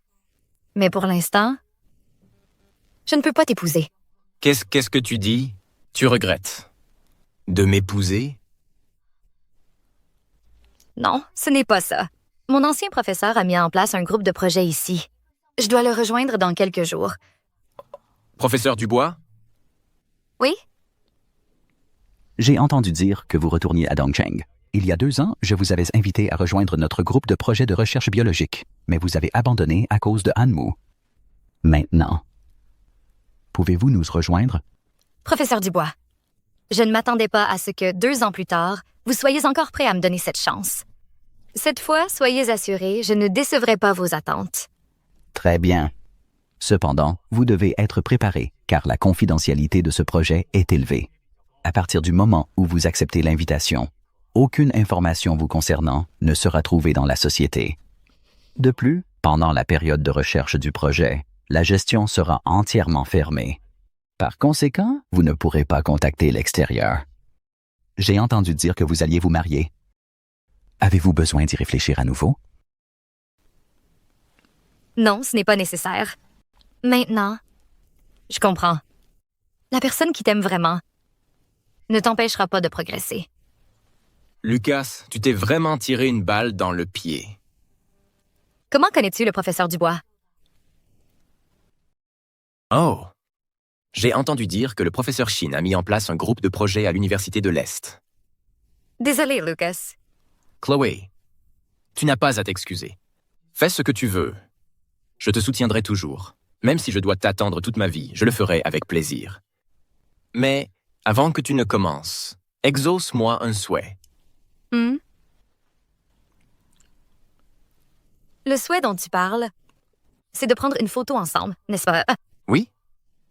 Mais pour l'instant, je ne peux pas t'épouser. Qu'est-ce que tu dis? Tu regrettes? De m'épouser? Non, ce n'est pas ça. Mon ancien professeur a mis en place un groupe de projet ici. Je dois le rejoindre dans quelques jours. Professeur Dubois? Oui? J'ai entendu dire que vous retourniez à Dongcheng. Il y a 2 ans, je vous avais invité à rejoindre notre groupe de projet de recherche biologique, mais vous avez abandonné à cause de Hanmu. Maintenant, pouvez-vous nous rejoindre? Professeur Dubois, je ne m'attendais pas à ce que 2 ans plus tard, vous soyez encore prêt à me donner cette chance. Cette fois, soyez assurés, je ne décevrai pas vos attentes. Très bien. Cependant, vous devez être préparé, car la confidentialité de ce projet est élevée. À partir du moment où vous acceptez l'invitation, aucune information vous concernant ne sera trouvée dans la société. De plus, pendant la période de recherche du projet, la gestion sera entièrement fermée. Par conséquent, vous ne pourrez pas contacter l'extérieur. J'ai entendu dire que vous alliez vous marier. Avez-vous besoin d'y réfléchir à nouveau? Non, ce n'est pas nécessaire. Maintenant, je comprends. La personne qui t'aime vraiment ne t'empêchera pas de progresser. Lucas, tu t'es vraiment tiré une balle dans le pied. Comment connais-tu le professeur Dubois? Oh! J'ai entendu dire que le professeur Shin a mis en place un groupe de projet à l'Université de l'Est. Désolé, Lucas. Chloé, tu n'as pas à t'excuser. Fais ce que tu veux. Je te soutiendrai toujours. Même si je dois t'attendre toute ma vie, je le ferai avec plaisir. Mais, avant que tu ne commences, exauce-moi un souhait. Le souhait dont tu parles, c'est de prendre une photo ensemble, n'est-ce pas? Oui?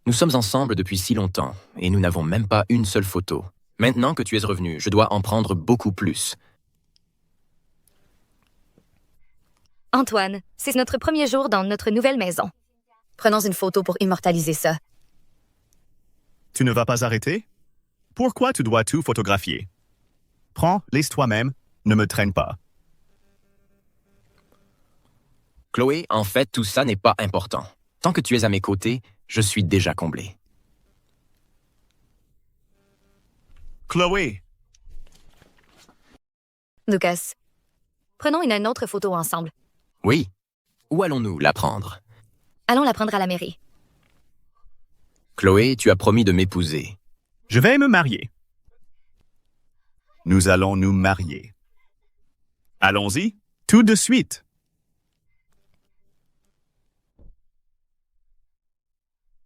Nous sommes ensemble depuis si longtemps, et nous n'avons même pas une seule photo. Maintenant que tu es revenu, je dois en prendre beaucoup plus. Antoine, c'est notre premier jour dans notre nouvelle maison. Prenons une photo pour immortaliser ça. Tu ne vas pas arrêter? Pourquoi tu dois tout photographier? Prends, laisse toi-même, ne me traîne pas. Chloé, en fait, tout ça n'est pas important. Tant que tu es à mes côtés, Je suis déjà comblé. Chloé, Lucas, prenons une autre photo ensemble. Oui. Où allons-nous la prendre? Allons la prendre à la mairie. Chloé, tu as promis de m'épouser. je vais me marier. Nous allons nous marier. Allons-y, tout de suite.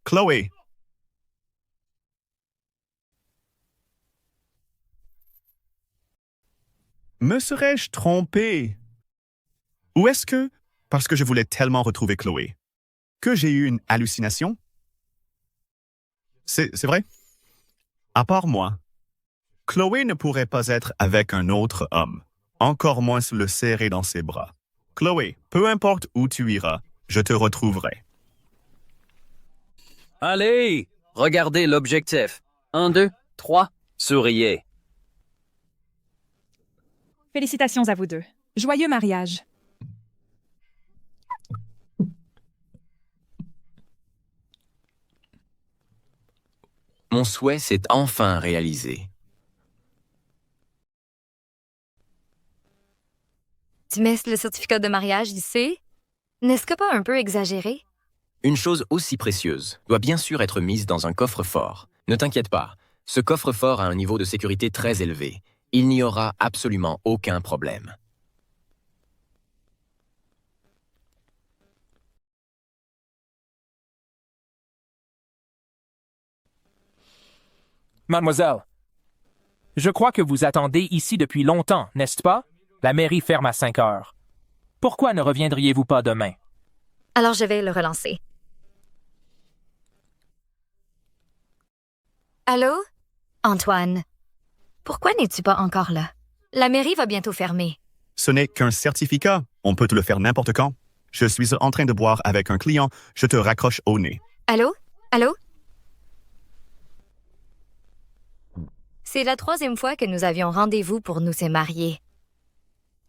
Chloé. Me serais-je trompé? Ou est-ce que, parce que je voulais tellement retrouver Chloé, que j'ai eu une hallucination? C'est vrai? À part moi, Chloé ne pourrait pas être avec un autre homme, encore moins se le serrer dans ses bras. Chloé, peu importe où tu iras, je te retrouverai. Allez, regardez l'objectif. 1, 2, 3, souriez. Félicitations à vous deux. Joyeux mariage. Mon souhait s'est enfin réalisé. Tu mets le certificat de mariage ici? N'est-ce que pas un peu exagéré? Une chose aussi précieuse doit bien sûr être mise dans un coffre-fort. Ne t'inquiète pas, ce coffre-fort a un niveau de sécurité très élevé. Il n'y aura absolument aucun problème. Mademoiselle, je crois que vous attendez ici depuis longtemps, n'est-ce pas? La mairie ferme à 5 heures. Pourquoi ne reviendriez-vous pas demain? Alors je vais le relancer. Allô? Antoine, pourquoi n'es-tu pas encore là? La mairie va bientôt fermer. Ce n'est qu'un certificat. On peut te le faire n'importe quand. Je suis en train de boire avec un client. Je te raccroche au nez. Allô? Allô? C'est la 3e fois que nous avions rendez-vous pour nous marier.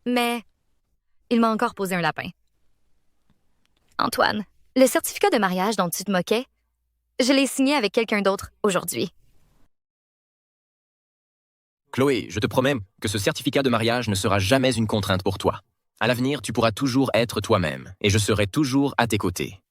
Mais il m'a encore posé un lapin. Antoine, le certificat de mariage dont tu te moquais, je l'ai signé avec quelqu'un d'autre aujourd'hui. Chloé, je te promets que ce certificat de mariage ne sera jamais une contrainte pour toi. À l'avenir, tu pourras toujours être toi-même, et je serai toujours à tes côtés.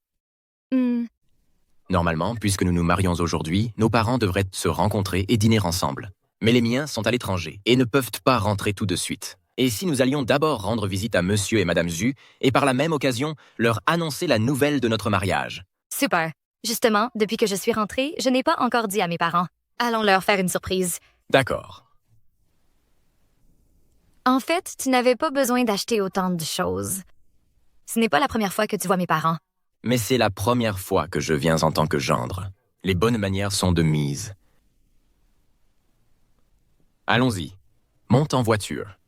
Normalement, puisque nous nous marions aujourd'hui, nos parents devraient se rencontrer et dîner ensemble. Mais les miens sont à l'étranger et ne peuvent pas rentrer tout de suite. Et si nous allions d'abord rendre visite à Monsieur et Madame Zhu, et par la même occasion, leur annoncer la nouvelle de notre mariage? Super. Justement, depuis que je suis rentrée, je n'ai pas encore dit à mes parents. Allons leur faire une surprise. D'accord. En fait, tu n'avais pas besoin d'acheter autant de choses. Ce n'est pas la première fois que tu vois mes parents. Mais c'est la première fois que je viens en tant que gendre. Les bonnes manières sont de mise. Allons-y. Monte en voiture.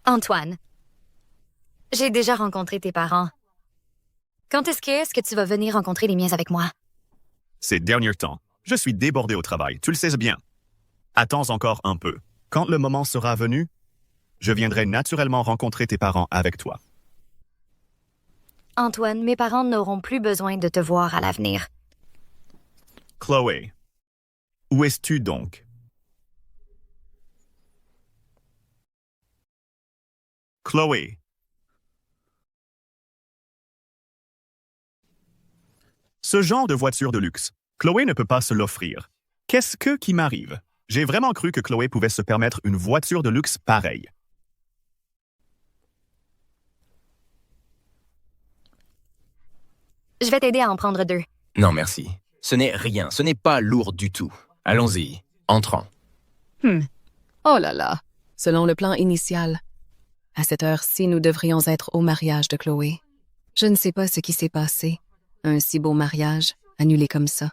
Antoine, j'ai déjà rencontré tes parents. Quand est-ce que tu vas venir rencontrer les miens avec moi? Ces derniers temps, je suis débordé au travail, tu le sais bien. Attends encore un peu. Quand le moment sera venu, je viendrai naturellement rencontrer tes parents avec toi. Antoine, mes parents n'auront plus besoin de te voir à l'avenir. Chloé, où es-tu donc? Chloé. Ce genre de voiture de luxe, Chloé ne peut pas se l'offrir. Qu'est-ce qui m'arrive? J'ai vraiment cru que Chloé pouvait se permettre une voiture de luxe pareille. Je vais t'aider à en prendre 2. Non, merci. Ce n'est rien, ce n'est pas lourd du tout. Allons-y, entrons. Oh là là, selon le plan initial, à cette heure-ci, nous devrions être au mariage de Chloé. Je ne sais pas ce qui s'est passé. Un si beau mariage, annulé comme ça.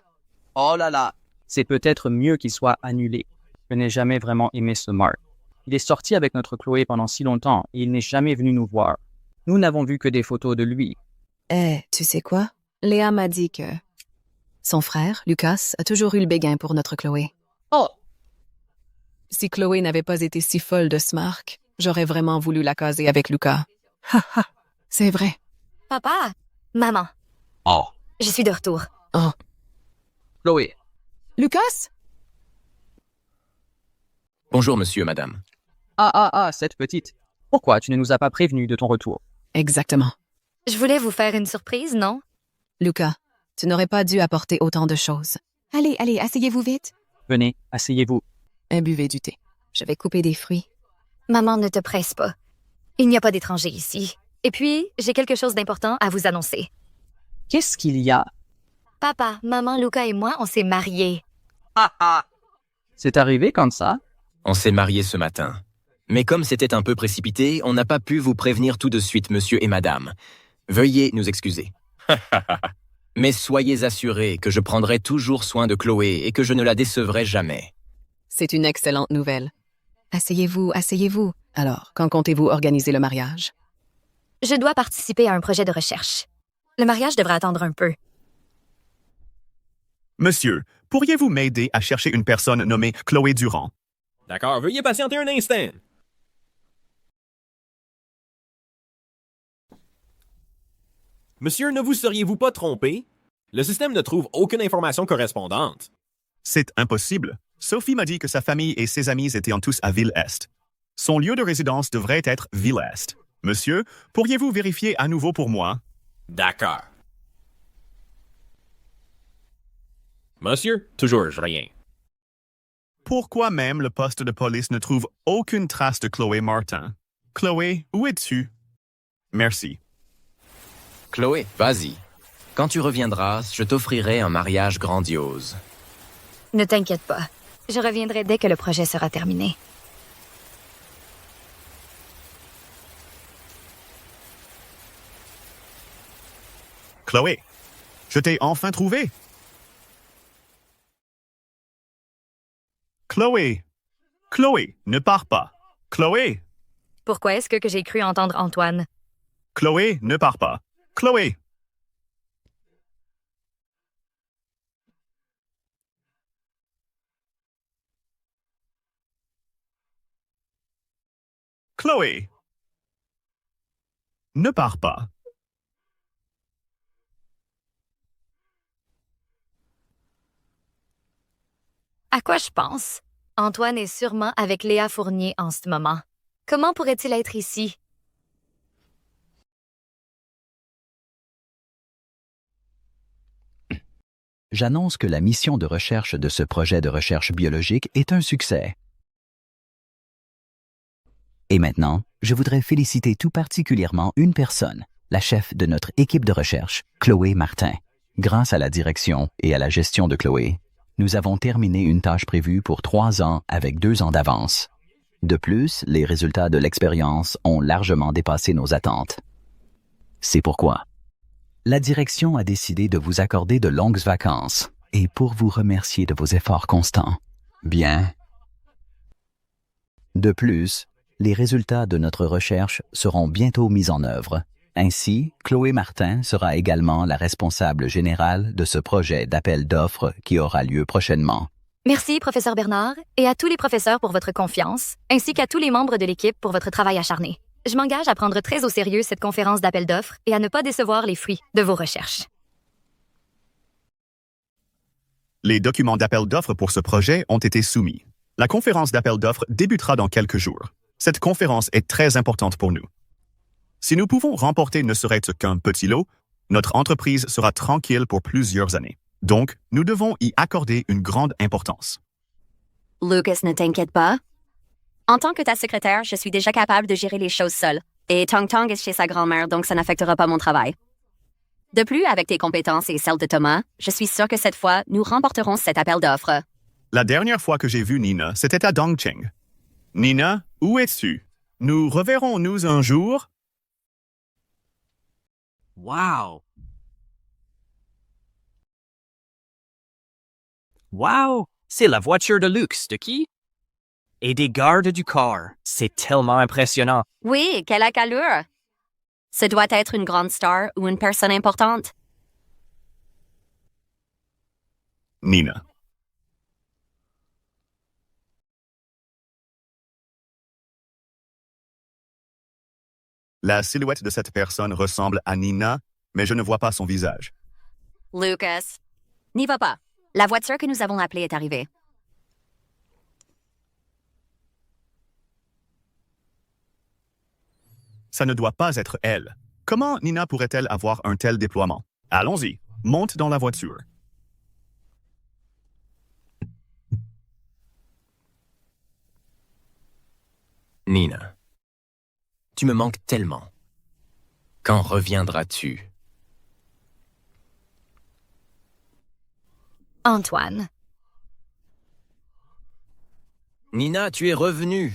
Oh là là, c'est peut-être mieux qu'il soit annulé. Je n'ai jamais vraiment aimé ce Mark. Il est sorti avec notre Chloé pendant si longtemps et il n'est jamais venu nous voir. Nous n'avons vu que des photos de lui. Tu sais quoi? Léa m'a dit que son frère, Lucas, a toujours eu le béguin pour notre Chloé. Oh! Si Chloé n'avait pas été si folle de ce Mark, j'aurais vraiment voulu la caser avec Lucas. C'est vrai. Papa! Maman, Oh. je suis de retour. Oh. Chloé. Lucas? Bonjour, monsieur, madame. Cette petite. Pourquoi tu ne nous as pas prévenus de ton retour? Exactement. Je voulais vous faire une surprise, non? Lucas, tu n'aurais pas dû apporter autant de choses. Allez, asseyez-vous vite. Venez, asseyez-vous. Et buvez du thé. Je vais couper des fruits. Maman, ne te presse pas. Il n'y a pas d'étrangers ici. Et puis, j'ai quelque chose d'important à vous annoncer. Qu'est-ce qu'il y a? Papa, maman, Luca et moi, on s'est mariés. C'est arrivé comme ça? On s'est mariés ce matin. Mais comme c'était un peu précipité, on n'a pas pu vous prévenir tout de suite, monsieur et madame. Veuillez nous excuser. Mais soyez assurés que je prendrai toujours soin de Chloé et que je ne la décevrai jamais. C'est une excellente nouvelle. Asseyez-vous. Alors, quand comptez-vous organiser le mariage? Je dois participer à un projet de recherche. Le mariage devra attendre un peu. Monsieur, pourriez-vous m'aider à chercher une personne nommée Chloé Durand? D'accord, veuillez patienter un instant. Monsieur, ne vous seriez-vous pas trompé? Le système ne trouve aucune information correspondante. C'est impossible. Sophie m'a dit que sa famille et ses amis étaient en tous à Ville-Est. Son lieu de résidence devrait être Ville-Est. Monsieur, pourriez-vous vérifier à nouveau pour moi? D'accord. Monsieur, toujours rien. Pourquoi même le poste de police ne trouve aucune trace de Chloé Martin? Chloé, où es-tu? Merci. Chloé, vas-y. Quand tu reviendras, je t'offrirai un mariage grandiose. Ne t'inquiète pas. Je reviendrai dès que le projet sera terminé. Chloé, je t'ai enfin trouvé. Chloé, ne pars pas. Chloé, Pourquoi est-ce que j'ai cru entendre Antoine? Chloé, ne pars pas. Chloé. Chloé, ne pars pas. À quoi je pense? Antoine est sûrement avec Léa Fournier en ce moment. Comment pourrait-il être ici? J'annonce que la mission de recherche de ce projet de recherche biologique est un succès. Et maintenant, je voudrais féliciter tout particulièrement une personne, la chef de notre équipe de recherche, Chloé Martin. Grâce à la direction et à la gestion de Chloé, nous avons terminé une tâche prévue pour 3 ans avec 2 ans d'avance. De plus, les résultats de l'expérience ont largement dépassé nos attentes. C'est pourquoi la direction a décidé de vous accorder de longues vacances et pour vous remercier de vos efforts constants. Bien. De plus, les résultats de notre recherche seront bientôt mis en œuvre. Ainsi, Chloé Martin sera également la responsable générale de ce projet d'appel d'offres qui aura lieu prochainement. Merci, professeur Bernard, et à tous les professeurs pour votre confiance, ainsi qu'à tous les membres de l'équipe pour votre travail acharné. Je m'engage à prendre très au sérieux cette conférence d'appel d'offres et à ne pas décevoir les fruits de vos recherches. Les documents d'appel d'offres pour ce projet ont été soumis. La conférence d'appel d'offres débutera dans quelques jours. Cette conférence est très importante pour nous. Si nous pouvons remporter ne serait-ce qu'un petit lot, notre entreprise sera tranquille pour plusieurs années. Donc, nous devons y accorder une grande importance. Lucas, ne t'inquiète pas. En tant que ta secrétaire, je suis déjà capable de gérer les choses seule. Et Tong Tong est chez sa grand-mère, donc ça n'affectera pas mon travail. De plus, avec tes compétences et celles de Thomas, je suis sûre que cette fois, nous remporterons cet appel d'offres. La dernière fois que j'ai vu Nina, c'était à Dongqing. Nina, où es-tu? Nous reverrons-nous un jour? Wow! Wow! C'est la voiture de luxe de qui? Et des gardes du corps. C'est tellement impressionnant. Oui, quelle allure! Ce doit être une grande star ou une personne importante. Nina. La silhouette de cette personne ressemble à Nina mais je ne vois pas son visage. Lucas, n'y va pas. La voiture que nous avons appelée est arrivée. Ça ne doit pas être elle. Comment Nina pourrait-elle avoir un tel déploiement? Allons-y, monte dans la voiture. Nina, tu me manques tellement. Quand reviendras-tu? Antoine. Nina, tu es revenue.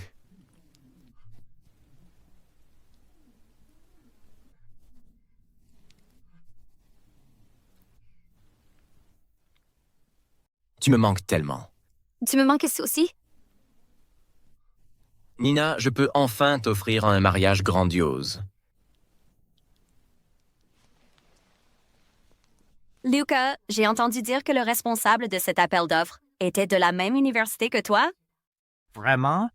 Tu me manques tellement. Tu me manques aussi? Nina, je peux enfin t'offrir un mariage grandiose. Lucas, j'ai entendu dire que le responsable de cet appel d'offres était de la même université que toi? Vraiment?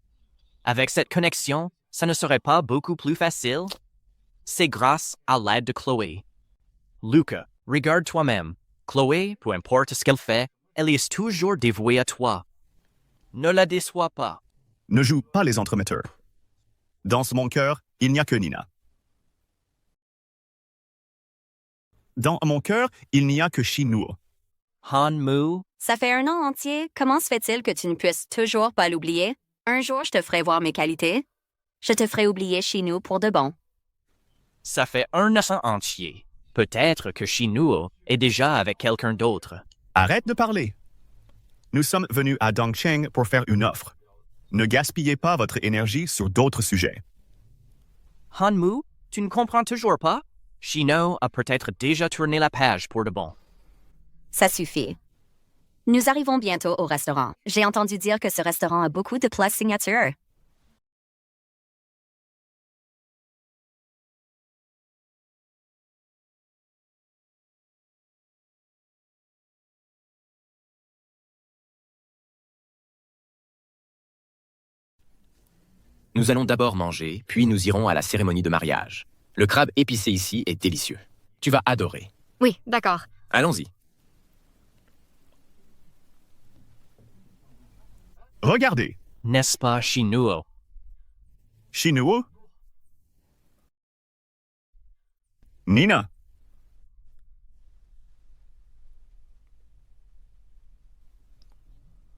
Avec cette connexion, ça ne serait pas beaucoup plus facile? C'est grâce à l'aide de Chloé. Lucas, regarde toi-même. Chloé, peu importe ce qu'elle fait, elle est toujours dévouée à toi. Ne la déçois pas. Ne joue pas les entremetteurs. Dans mon cœur, il n'y a que Nina. Dans mon cœur, il n'y a que Shinuo. Hanmu? Ça fait un an entier, comment se fait-il que tu ne puisses toujours pas l'oublier? Un jour, je te ferai voir mes qualités. Je te ferai oublier Shinuo pour de bon. Ça fait un an entier. Peut-être que Shinuo est déjà avec quelqu'un d'autre. Arrête de parler. Nous sommes venus à Dongcheng pour faire une offre. Ne gaspillez pas votre énergie sur d'autres sujets. Hanmu, tu ne comprends toujours pas? Shinuo a peut-être déjà tourné la page pour de bon. Ça suffit. Nous arrivons bientôt au restaurant. J'ai entendu dire que ce restaurant a beaucoup de plats signatures. Nous allons d'abord manger, puis nous irons à la cérémonie de mariage. Le crabe épicé ici est délicieux. Tu vas adorer. Oui, d'accord. Allons-y. Regardez. N'est-ce pas Shinuo? Shinuo? Nina.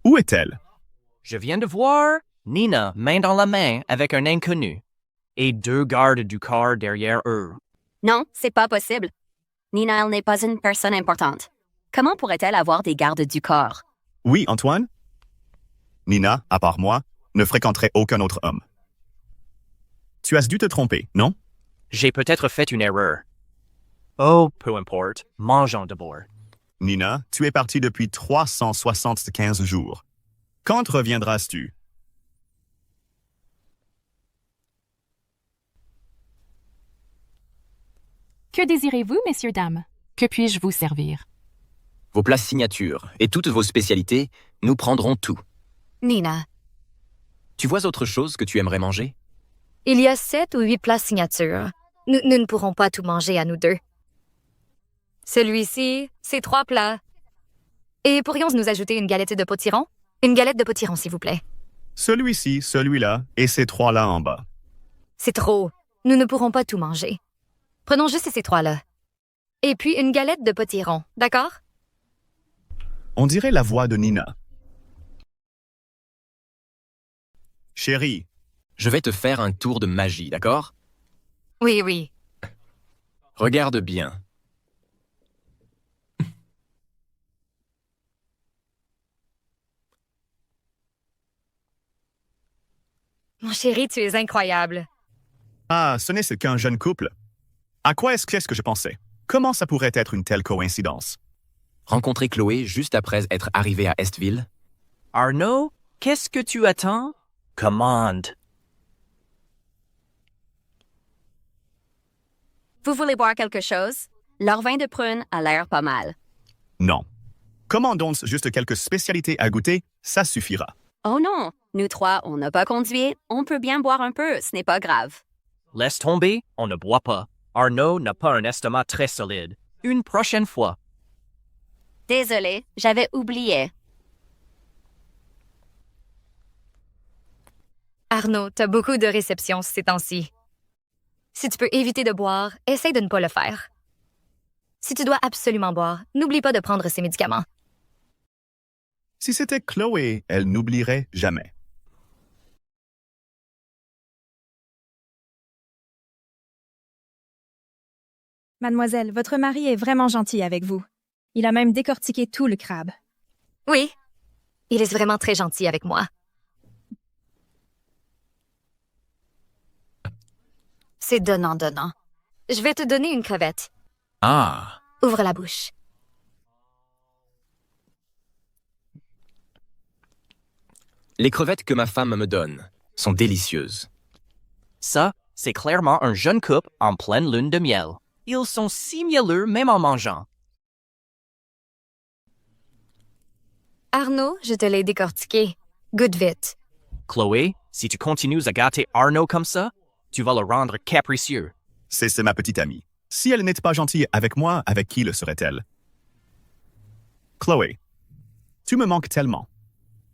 Où est-elle? Je viens de voir Nina main dans la main avec un inconnu et 2 gardes du corps derrière eux. Non, c'est pas possible. Nina, elle n'est pas une personne importante. Comment pourrait-elle avoir des gardes du corps? Oui, Antoine? Nina, à part moi, ne fréquenterait aucun autre homme. Tu as dû te tromper, non? J'ai peut-être fait une erreur. Oh, peu importe. Mangeons d'abord. Nina, tu es partie depuis 375 jours. Quand reviendras-tu? Que désirez-vous, messieurs, dames? Que puis-je vous servir? Vos plats signature et toutes vos spécialités, nous prendrons tout. Nina, Tu vois autre chose que tu aimerais manger? il y a 7 ou 8 plats signature. Nous ne pourrons pas tout manger à nous deux. Celui-ci, c'est 3 plats. Et pourrions-nous ajouter une galette de potiron? Une galette de potiron, s'il vous plaît. Celui-ci, celui-là et ces 3-là en bas. C'est trop. Nous ne pourrons pas tout manger. Prenons juste ces 3-là. Et puis une galette de potiron, d'accord? On dirait la voix de Nina. Chérie. Je vais te faire un tour de magie, d'accord? Oui, oui. Regarde bien. Mon chéri, tu es incroyable. Ah, ce n'est qu'un jeune couple. À quoi est-ce que je pensais? Comment ça pourrait être une telle coïncidence? Rencontrer Chloé juste après être arrivé à Estville? Arnaud, qu'est-ce que tu attends? Commande. Vous voulez boire quelque chose? Leur vin de prune a l'air pas mal. Non. Commandons juste quelques spécialités à goûter, ça suffira. Oh non, nous 3, on n'a pas conduit. On peut bien boire un peu, ce n'est pas grave. Laisse tomber, on ne boit pas. Arnaud n'a pas un estomac très solide. Une prochaine fois. Désolée, j'avais oublié. Arnaud, t'as beaucoup de réceptions ces temps-ci. Si tu peux éviter de boire, essaye de ne pas le faire. Si tu dois absolument boire, n'oublie pas de prendre ces médicaments. Si c'était Chloé, elle n'oublierait jamais. Mademoiselle, votre mari est vraiment gentil avec vous. Il a même décortiqué tout le crabe. Oui, il est vraiment très gentil avec moi. C'est donnant-donnant. Je vais te donner une crevette. Ah! Ouvre la bouche. Les crevettes que ma femme me donne sont délicieuses. Ça, c'est clairement un jeune couple en pleine lune de miel. Ils sont si mielleux même en mangeant. Arnaud, je te l'ai décortiqué. Goûte vite. Chloé, si tu continues à gâter Arnaud comme ça, tu vas le rendre capricieux. C'est ma petite amie. Si elle n'était pas gentille avec moi, avec qui le serait-elle? Chloé, tu me manques tellement.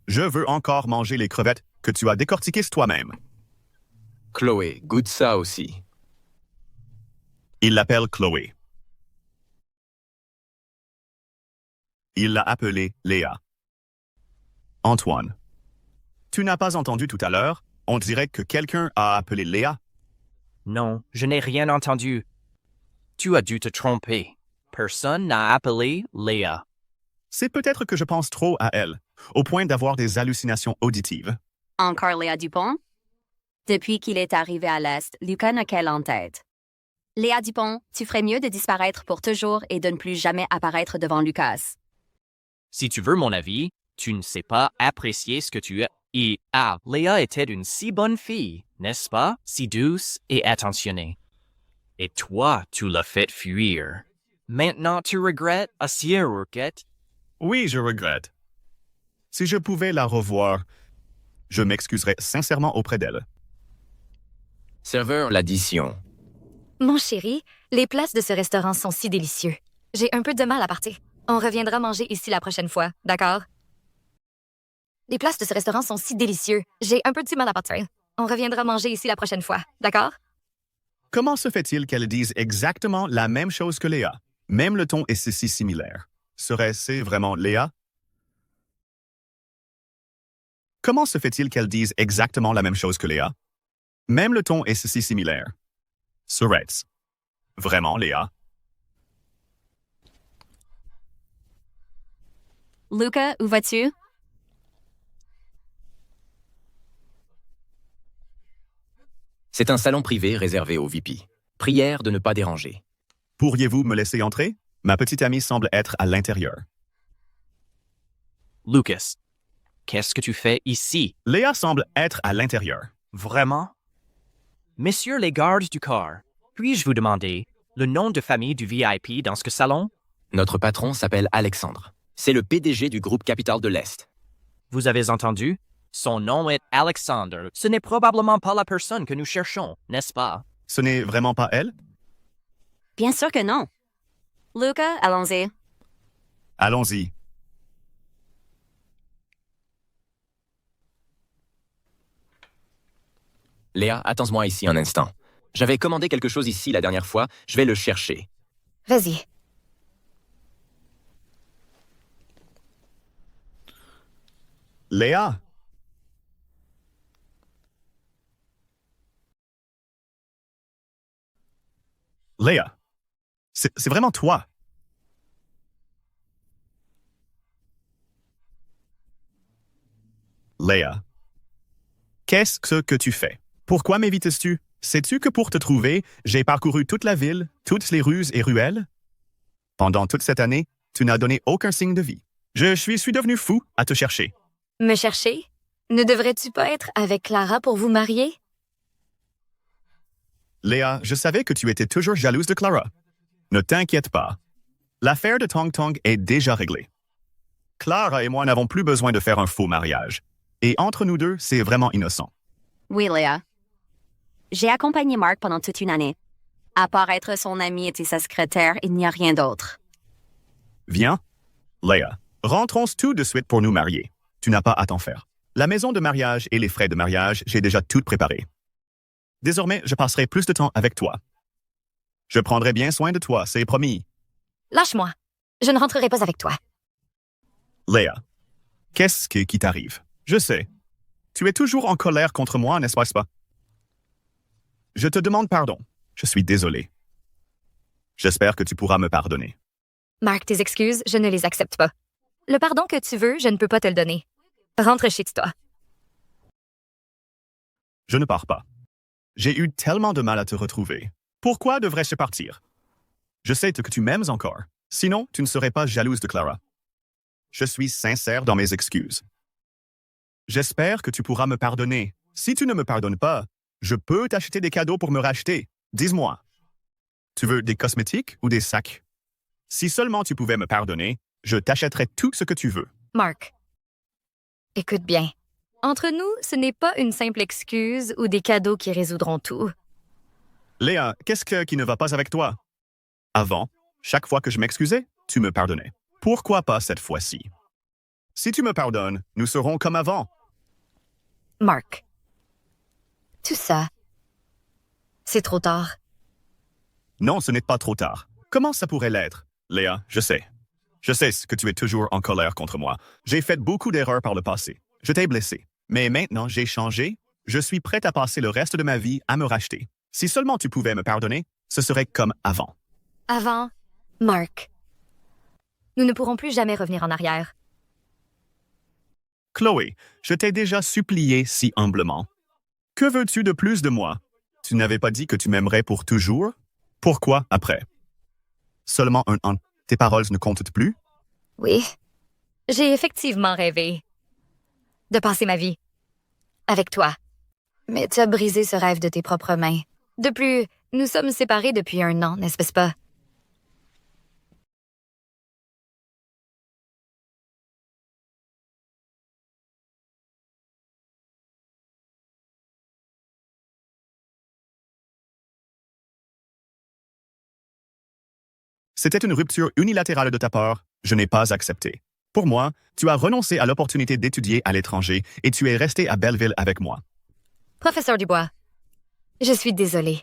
Je veux encore manger les crevettes que tu as décortiquées toi-même. Chloé, goûte ça aussi. Il l'appelle Chloé. Il l'a appelée Léa. Antoine, tu n'as pas entendu tout à l'heure? On dirait que quelqu'un a appelé Léa. Non, je n'ai rien entendu. Tu as dû te tromper. Personne n'a appelé Léa. C'est peut-être que je pense trop à elle, au point d'avoir des hallucinations auditives. Encore Léa Dupont? Depuis qu'il est arrivé à l'Est, Lucas n'a qu'elle en tête. Léa Dupont, tu ferais mieux de disparaître pour toujours et de ne plus jamais apparaître devant Lucas. Si tu veux mon avis, tu ne sais pas apprécier ce que tu as. Et Léa était une si bonne fille, n'est-ce pas? Si douce et attentionnée. Et toi, tu l'as fait fuir. Maintenant, tu regrettes, Sir Roquette? Oui, je regrette. Si je pouvais la revoir, je m'excuserais sincèrement auprès d'elle. Serveur, l'addition. Mon chéri, les places de ce restaurant sont si délicieux. J'ai un peu de mal à partir. On reviendra manger ici la prochaine fois, d'accord? Les places de ce restaurant sont si délicieux. J'ai un peu de mal à partir. On reviendra manger ici la prochaine fois, d'accord? Comment se fait-il qu'elle dise exactement la même chose que Léa? Même le ton est si similaire. Serait-ce vraiment Léa? Comment se fait-il qu'elle dise exactement la même chose que Léa? Même le ton est si similaire. Serait-ce vraiment Léa? Lucas, où vas-tu? C'est un salon privé réservé aux VIP. Prière de ne pas déranger. Pourriez-vous me laisser entrer? Ma petite amie semble être à l'intérieur. Lucas, qu'est-ce que tu fais ici? Léa semble être à l'intérieur. Vraiment? Messieurs les gardes du corps, puis-je vous demander le nom de famille du VIP dans ce salon? Notre patron s'appelle Alexandre. C'est le PDG du groupe Capital de l'Est. Vous avez entendu? Son nom est Alexandre. Ce n'est probablement pas la personne que nous cherchons, n'est-ce pas? Ce n'est vraiment pas elle? Bien sûr que non. Lucas, allons-y. Allons-y. Léa, attends-moi ici un instant. J'avais commandé quelque chose ici la dernière fois. Je vais le chercher. Vas-y. Léa? Léa, c'est vraiment toi. Léa, qu'est-ce que tu fais? Pourquoi m'invites-tu? Sais-tu que pour te trouver, j'ai parcouru toute la ville, toutes les rues et ruelles? Pendant toute cette année, tu n'as donné aucun signe de vie. Je suis devenu fou à te chercher. Me chercher? Ne devrais-tu pas être avec Clara pour vous marier? Léa, je savais que tu étais toujours jalouse de Clara. Ne t'inquiète pas. L'affaire de Tong Tong est déjà réglée. Clara et moi n'avons plus besoin de faire un faux mariage. Et entre nous deux, c'est vraiment innocent. Oui, Léa. J'ai accompagné Mark pendant toute une année. À part être son ami et sa secrétaire, il n'y a rien d'autre. Viens. Léa, rentrons tout de suite pour nous marier. Tu n'as pas à t'en faire. La maison de mariage et les frais de mariage, j'ai déjà tout préparé. Désormais, je passerai plus de temps avec toi. Je prendrai bien soin de toi, c'est promis. Lâche-moi. Je ne rentrerai pas avec toi. Léa, qu'est-ce qui t'arrive? Je sais. Tu es toujours en colère contre moi, n'est-ce pas? Je te demande pardon. Je suis désolé. J'espère que tu pourras me pardonner. Marc, tes excuses, je ne les accepte pas. Le pardon que tu veux, je ne peux pas te le donner. Rentre chez toi. Je ne pars pas. J'ai eu tellement de mal à te retrouver. Pourquoi devrais-je partir? Je sais que tu m'aimes encore. Sinon, tu ne serais pas jalouse de Clara. Je suis sincère dans mes excuses. J'espère que tu pourras me pardonner. Si tu ne me pardonnes pas, je peux t'acheter des cadeaux pour me racheter. Dis-moi. Tu veux des cosmétiques ou des sacs? Si seulement tu pouvais me pardonner, je t'achèterais tout ce que tu veux. Marc, écoute bien. Entre nous, ce n'est pas une simple excuse ou des cadeaux qui résoudront tout. Léa, qu'est-ce qui ne va pas avec toi? Avant, chaque fois que je m'excusais, tu me pardonnais. Pourquoi pas cette fois-ci? Si tu me pardonnes, nous serons comme avant. Marc, tout ça, c'est trop tard. Non, ce n'est pas trop tard. Comment ça pourrait l'être? Léa, je sais. Je sais que tu es toujours en colère contre moi. J'ai fait beaucoup d'erreurs par le passé. Je t'ai blessé. Mais maintenant, j'ai changé. Je suis prête à passer le reste de ma vie à me racheter. Si seulement tu pouvais me pardonner, ce serait comme avant. Avant, Marc. Nous ne pourrons plus jamais revenir en arrière. Chloé, je t'ai déjà supplié si humblement. Que veux-tu de plus de moi? Tu n'avais pas dit que tu m'aimerais pour toujours? Pourquoi après? Seulement un an. Tes paroles ne comptent plus? Oui, j'ai effectivement rêvé de passer ma vie avec toi. Mais tu as brisé ce rêve de tes propres mains. De plus, nous sommes séparés depuis 1 an, n'est-ce pas? C'était une rupture unilatérale de ta part. Je n'ai pas accepté. Pour moi, tu as renoncé à l'opportunité d'étudier à l'étranger et tu es resté à Belleville avec moi. Professeur Dubois, je suis désolée.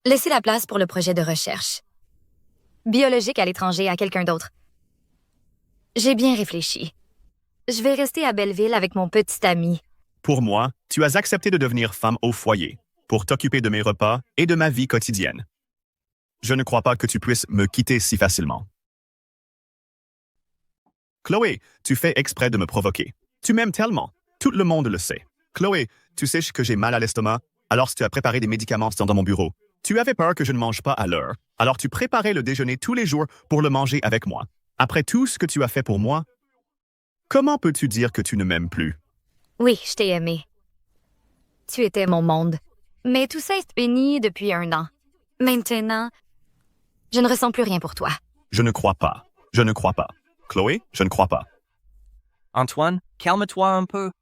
Laissez la place pour le projet de recherche biologique à l'étranger à quelqu'un d'autre. J'ai bien réfléchi. Je vais rester à Belleville avec mon petit ami. Pour moi, tu as accepté de devenir femme au foyer pour t'occuper de mes repas et de ma vie quotidienne. Je ne crois pas que tu puisses me quitter si facilement. Chloé, tu fais exprès de me provoquer. Tu m'aimes tellement. Tout le monde le sait. Chloé, tu sais que j'ai mal à l'estomac, alors tu as préparé des médicaments dans mon bureau. Tu avais peur que je ne mange pas à l'heure, alors tu préparais le déjeuner tous les jours pour le manger avec moi. Après tout ce que tu as fait pour moi, comment peux-tu dire que tu ne m'aimes plus? Oui, je t'ai aimé. Tu étais mon monde. Mais tout ça est fini depuis 1 an. Maintenant, je ne ressens plus rien pour toi. Je ne crois pas. Je ne crois pas. Chloé, je ne crois pas. Antoine, calme-toi un peu.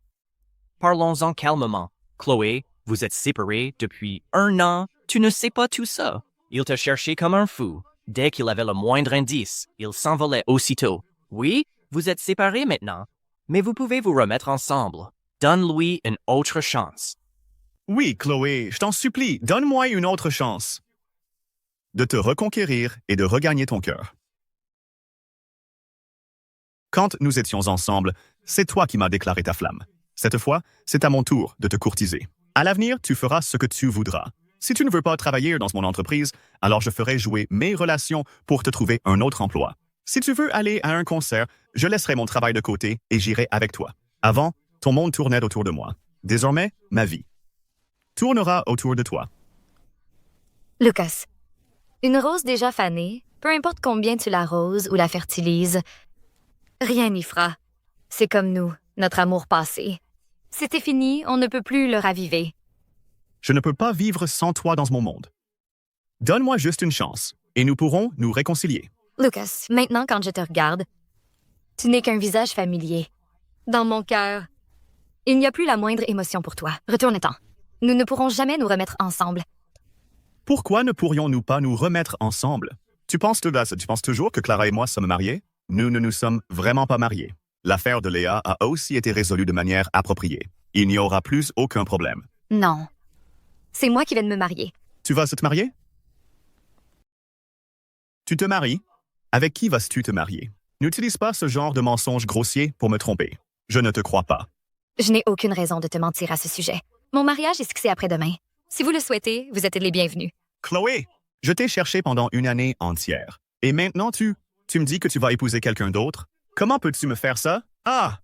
Parlons-en calmement. Chloé, vous êtes séparés depuis 1 an. Tu ne sais pas tout ça. Il te cherchait comme un fou. Dès qu'il avait le moindre indice, il s'envolait aussitôt. Oui, vous êtes séparés maintenant, mais vous pouvez vous remettre ensemble. Donne-lui une autre chance. Oui, Chloé, je t'en supplie, donne-moi une autre chance de te reconquérir et de regagner ton cœur. Quand nous étions ensemble, c'est toi qui m'as déclaré ta flamme. Cette fois, c'est à mon tour de te courtiser. À l'avenir, tu feras ce que tu voudras. Si tu ne veux pas travailler dans mon entreprise, alors je ferai jouer mes relations pour te trouver un autre emploi. Si tu veux aller à un concert, je laisserai mon travail de côté et j'irai avec toi. Avant, ton monde tournait autour de moi. Désormais, ma vie tournera autour de toi. Lucas, une rose déjà fanée, peu importe combien tu l'arroses ou la fertilises, rien n'y fera. C'est comme nous, notre amour passé. C'était fini, on ne peut plus le raviver. Je ne peux pas vivre sans toi dans mon monde. Donne-moi juste une chance, et nous pourrons nous réconcilier. Lucas, maintenant quand je te regarde, tu n'es qu'un visage familier. Dans mon cœur, il n'y a plus la moindre émotion pour toi. Retourne-t'en. Nous ne pourrons jamais nous remettre ensemble. Pourquoi ne pourrions-nous pas nous remettre ensemble? Tu penses toujours que Clara et moi sommes mariés? Nous ne nous sommes vraiment pas mariés. L'affaire de Léa a aussi été résolue de manière appropriée. Il n'y aura plus aucun problème. Non. C'est moi qui viens de me marier. Tu vas te marier? Tu te maries? Avec qui vas-tu te marier? N'utilise pas ce genre de mensonge grossier pour me tromper. Je ne te crois pas. Je n'ai aucune raison de te mentir à ce sujet. Mon mariage est fixé après-demain. Si vous le souhaitez, vous êtes les bienvenus. Chloé, je t'ai cherché pendant une année entière. Et maintenant, tu me dis que tu vas épouser quelqu'un d'autre? Comment peux-tu me faire ça? Ah!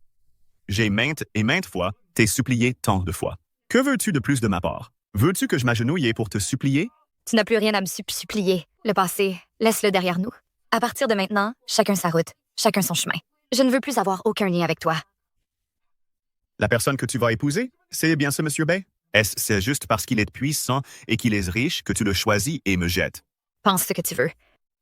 J'ai maintes et maintes fois t'ai supplié tant de fois. Que veux-tu de plus de ma part? Veux-tu que je m'agenouille pour te supplier? Tu n'as plus rien à me supplier. Le passé, laisse-le derrière nous. À partir de maintenant, chacun sa route, chacun son chemin. Je ne veux plus avoir aucun lien avec toi. La personne que tu vas épouser, c'est bien ce Monsieur Bay? Est-ce c'est juste parce qu'il est puissant et qu'il est riche que tu le choisis et me jettes? Pense ce que tu veux.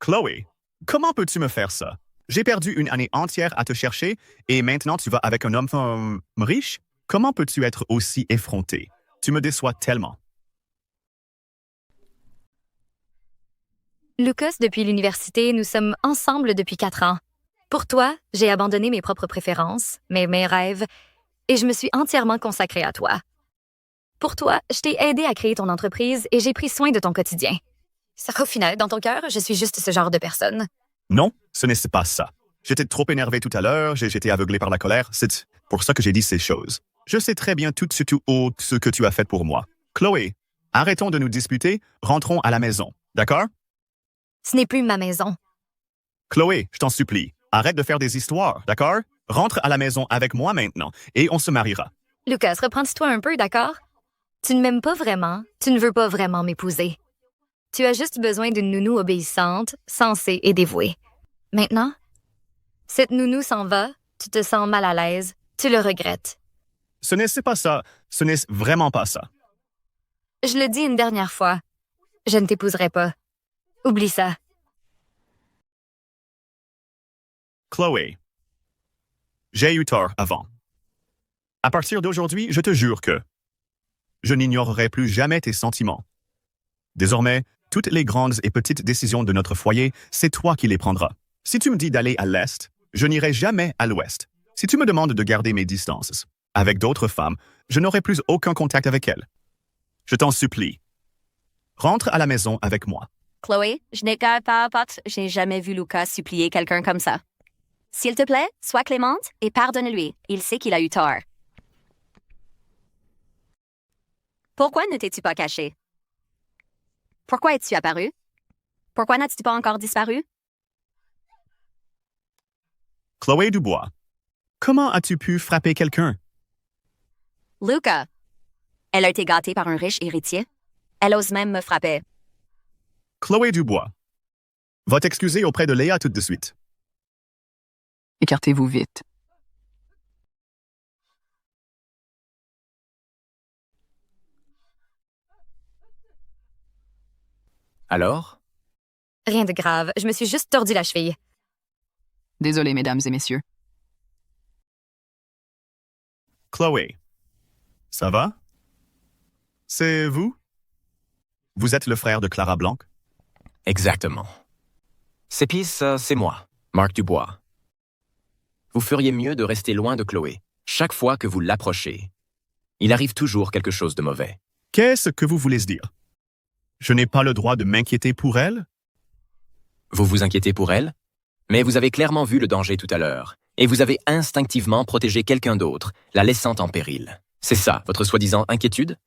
Chloé, comment peux-tu me faire ça? J'ai perdu une année entière à te chercher et maintenant tu vas avec un homme riche? Comment peux-tu être aussi effronté? Tu me déçois tellement. Lucas, depuis l'université, nous sommes ensemble depuis 4 ans. Pour toi, j'ai abandonné mes propres préférences, mes rêves, et je me suis entièrement consacrée à toi. Pour toi, je t'ai aidé à créer ton entreprise et j'ai pris soin de ton quotidien. Au final, dans ton cœur, je suis juste ce genre de personne. Non, ce n'est pas ça. J'étais trop énervé tout à l'heure, j'étais aveuglé par la colère, c'est pour ça que j'ai dit ces choses. Je sais très bien tout ce que tu as fait pour moi. Chloé, arrêtons de nous disputer, rentrons à la maison, d'accord? Ce n'est plus ma maison. Chloé, je t'en supplie, arrête de faire des histoires, d'accord? Rentre à la maison avec moi maintenant, et on se mariera. Lucas, reprends-toi un peu, d'accord? Tu ne m'aimes pas vraiment, tu ne veux pas vraiment m'épouser. Tu as juste besoin d'une nounou obéissante, sensée et dévouée. Maintenant, cette nounou s'en va, tu te sens mal à l'aise, tu le regrettes. Ce n'est pas ça, ce n'est vraiment pas ça. Je le dis une dernière fois, je ne t'épouserai pas. Oublie ça. Chloé, j'ai eu tort avant. À partir d'aujourd'hui, je te jure que je n'ignorerai plus jamais tes sentiments. Désormais, toutes les grandes et petites décisions de notre foyer, c'est toi qui les prendras. Si tu me dis d'aller à l'Est, je n'irai jamais à l'Ouest. Si tu me demandes de garder mes distances avec d'autres femmes, je n'aurai plus aucun contact avec elles. Je t'en supplie. Rentre à la maison avec moi. Chloé, je n'ai jamais vu Lucas supplier quelqu'un comme ça. S'il te plaît, sois clémente et pardonne-lui. Il sait qu'il a eu tort. Pourquoi ne t'es-tu pas caché? Pourquoi es-tu apparu? Pourquoi n'as-tu pas encore disparu? Chloé Dubois, comment as-tu pu frapper quelqu'un? Lucas. Elle a été gâtée par un riche héritier. Elle ose même me frapper. Chloé Dubois, va t'excuser auprès de Léa tout de suite. Écartez-vous vite. Alors? Rien de grave, je me suis juste tordu la cheville. Désolé, mesdames et messieurs. Chloé, ça va? C'est vous? Vous êtes le frère de Clara Blanc? Exactement. C'est moi, Marc Dubois. Vous feriez mieux de rester loin de Chloé. Chaque fois que vous l'approchez, il arrive toujours quelque chose de mauvais. Qu'est-ce que vous voulez dire? Je n'ai pas le droit de m'inquiéter pour elle? Vous vous inquiétez pour elle? Mais vous avez clairement vu le danger tout à l'heure, et vous avez instinctivement protégé quelqu'un d'autre, la laissant en péril. C'est ça, votre soi-disant inquiétude?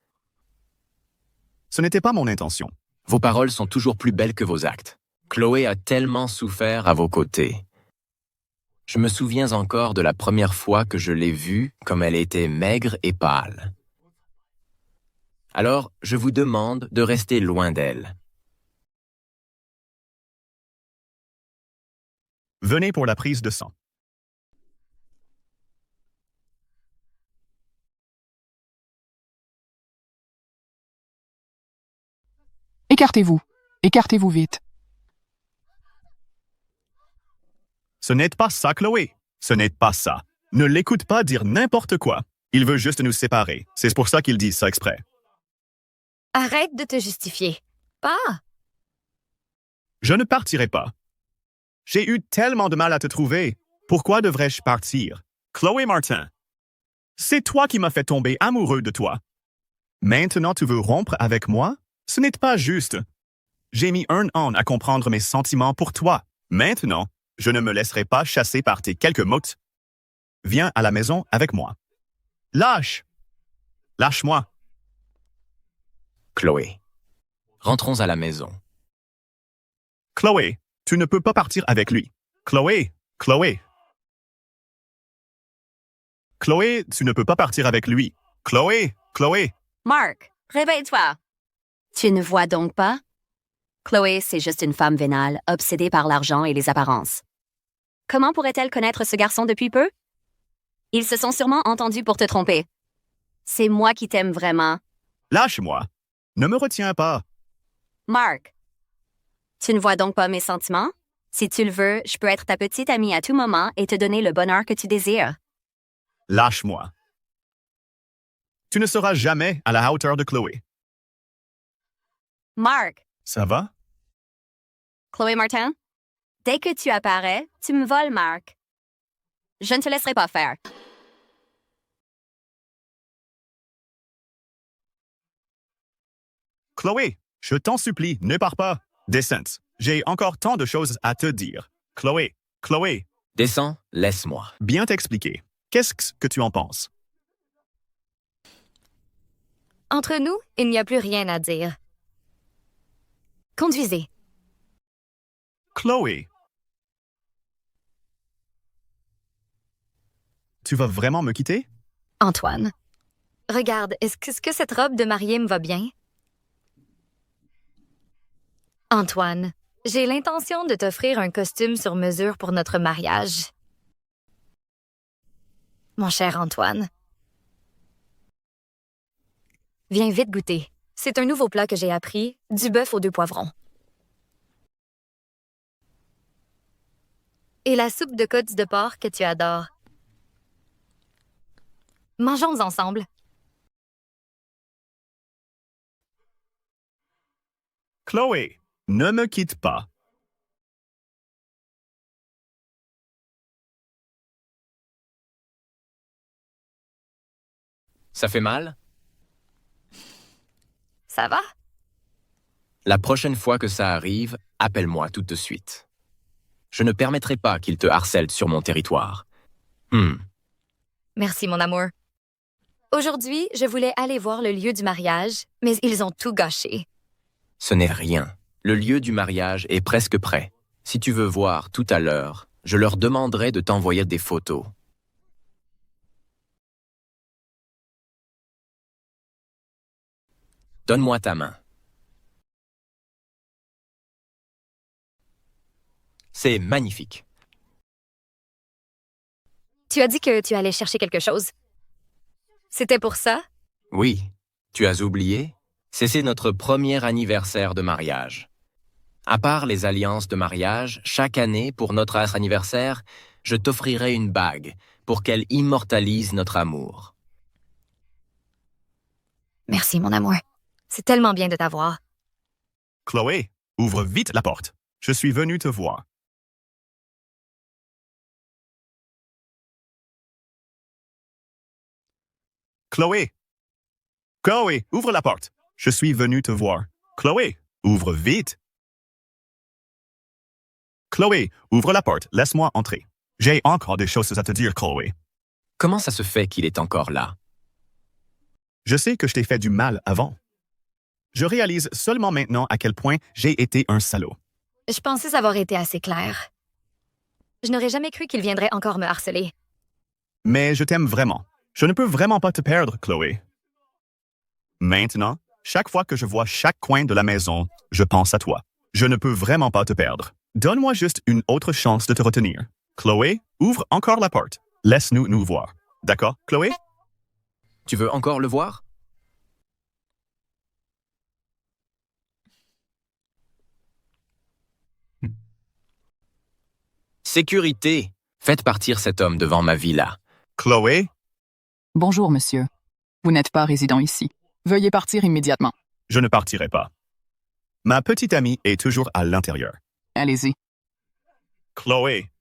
Ce n'était pas mon intention. Vos paroles sont toujours plus belles que vos actes. Chloé a tellement souffert à vos côtés. Je me souviens encore de la première fois que je l'ai vue comme elle était maigre et pâle. Alors, je vous demande de rester loin d'elle. Venez pour la prise de sang. Écartez-vous. Écartez-vous vite. Ce n'est pas ça, Chloé. Ce n'est pas ça. Ne l'écoute pas dire n'importe quoi. Il veut juste nous séparer. C'est pour ça qu'il dit ça exprès. Arrête de te justifier. pas. Je ne partirai pas. J'ai eu tellement de mal à te trouver. Pourquoi devrais-je partir? Chloé Martin, c'est toi qui m'as fait tomber amoureux de toi. Maintenant, tu veux rompre avec moi? Ce n'est pas juste. J'ai mis 1 an à comprendre mes sentiments pour toi. Maintenant, je ne me laisserai pas chasser par tes quelques mots. Viens à la maison avec moi. Lâche-moi. Chloé. Rentrons à la maison. Chloé, tu ne peux pas partir avec lui. Chloé, tu ne peux pas partir avec lui. Chloé. Mark, réveille-toi. Tu ne vois donc pas? Chloé, c'est juste une femme vénale, obsédée par l'argent et les apparences. Comment pourrait-elle connaître ce garçon depuis peu? Ils se sont sûrement entendus pour te tromper. C'est moi qui t'aime vraiment. Lâche-moi. Ne me retiens pas. Mark, tu ne vois donc pas mes sentiments? Si tu le veux, je peux être ta petite amie à tout moment et te donner le bonheur que tu désires. Lâche-moi. Tu ne seras jamais à la hauteur de Chloé. Mark. Ça va? Chloé Martin? Dès que tu apparais, tu me voles, Mark. Je ne te laisserai pas faire. Chloé, je t'en supplie, ne pars pas. Descends. J'ai encore tant de choses à te dire. Chloé. Descends, laisse-moi. Bien t'expliquer. Qu'est-ce que tu en penses? Entre nous, il n'y a plus rien à dire. Conduisez. Chloé. Tu vas vraiment me quitter? Antoine. Regarde, est-ce que cette robe de mariée me va bien? Antoine, j'ai l'intention de t'offrir un costume sur mesure pour notre mariage. Mon cher Antoine. Viens vite goûter. C'est un nouveau plat que j'ai appris, du bœuf aux 2 poivrons. Et la soupe de côtes de porc que tu adores. Mangeons ensemble. Chloé, ne me quitte pas. Ça fait mal? Ça va? La prochaine fois que ça arrive, appelle-moi tout de suite. Je ne permettrai pas qu'il te harcèle sur mon territoire. Merci, mon amour. Aujourd'hui, je voulais aller voir le lieu du mariage, mais ils ont tout gâché. Ce n'est rien. Le lieu du mariage est presque prêt. Si tu veux voir tout à l'heure, je leur demanderai de t'envoyer des photos. Donne-moi ta main. C'est magnifique. Tu as dit que tu allais chercher quelque chose. C'était pour ça? Oui, tu as oublié? C'est notre premier anniversaire de mariage. À part les alliances de mariage, chaque année, pour notre anniversaire, je t'offrirai une bague pour qu'elle immortalise notre amour. Merci, mon amour. C'est tellement bien de t'avoir. Chloé, ouvre vite la porte. Je suis venu te voir. Chloé, ouvre la porte. Je suis venu te voir. Chloé, ouvre vite. Chloé, ouvre la porte. Laisse-moi entrer. J'ai encore des choses à te dire, Chloé. Comment ça se fait qu'il est encore là? Je sais que je t'ai fait du mal avant. Je réalise seulement maintenant à quel point j'ai été un salaud. Je pensais avoir été assez clair. Je n'aurais jamais cru qu'il viendrait encore me harceler. Mais je t'aime vraiment. Je ne peux vraiment pas te perdre, Chloé. Maintenant, chaque fois que je vois chaque coin de la maison, je pense à toi. Je ne peux vraiment pas te perdre. Donne-moi juste une autre chance de te retenir. Chloé, ouvre encore la porte. Laisse-nous nous voir. D'accord, Chloé? Tu veux encore le voir? Sécurité! Faites partir cet homme devant ma villa. Chloé? Bonjour, monsieur. Vous n'êtes pas résident ici. Veuillez partir immédiatement. Je ne partirai pas. Ma petite amie est toujours à l'intérieur. Allez-y. Chloé.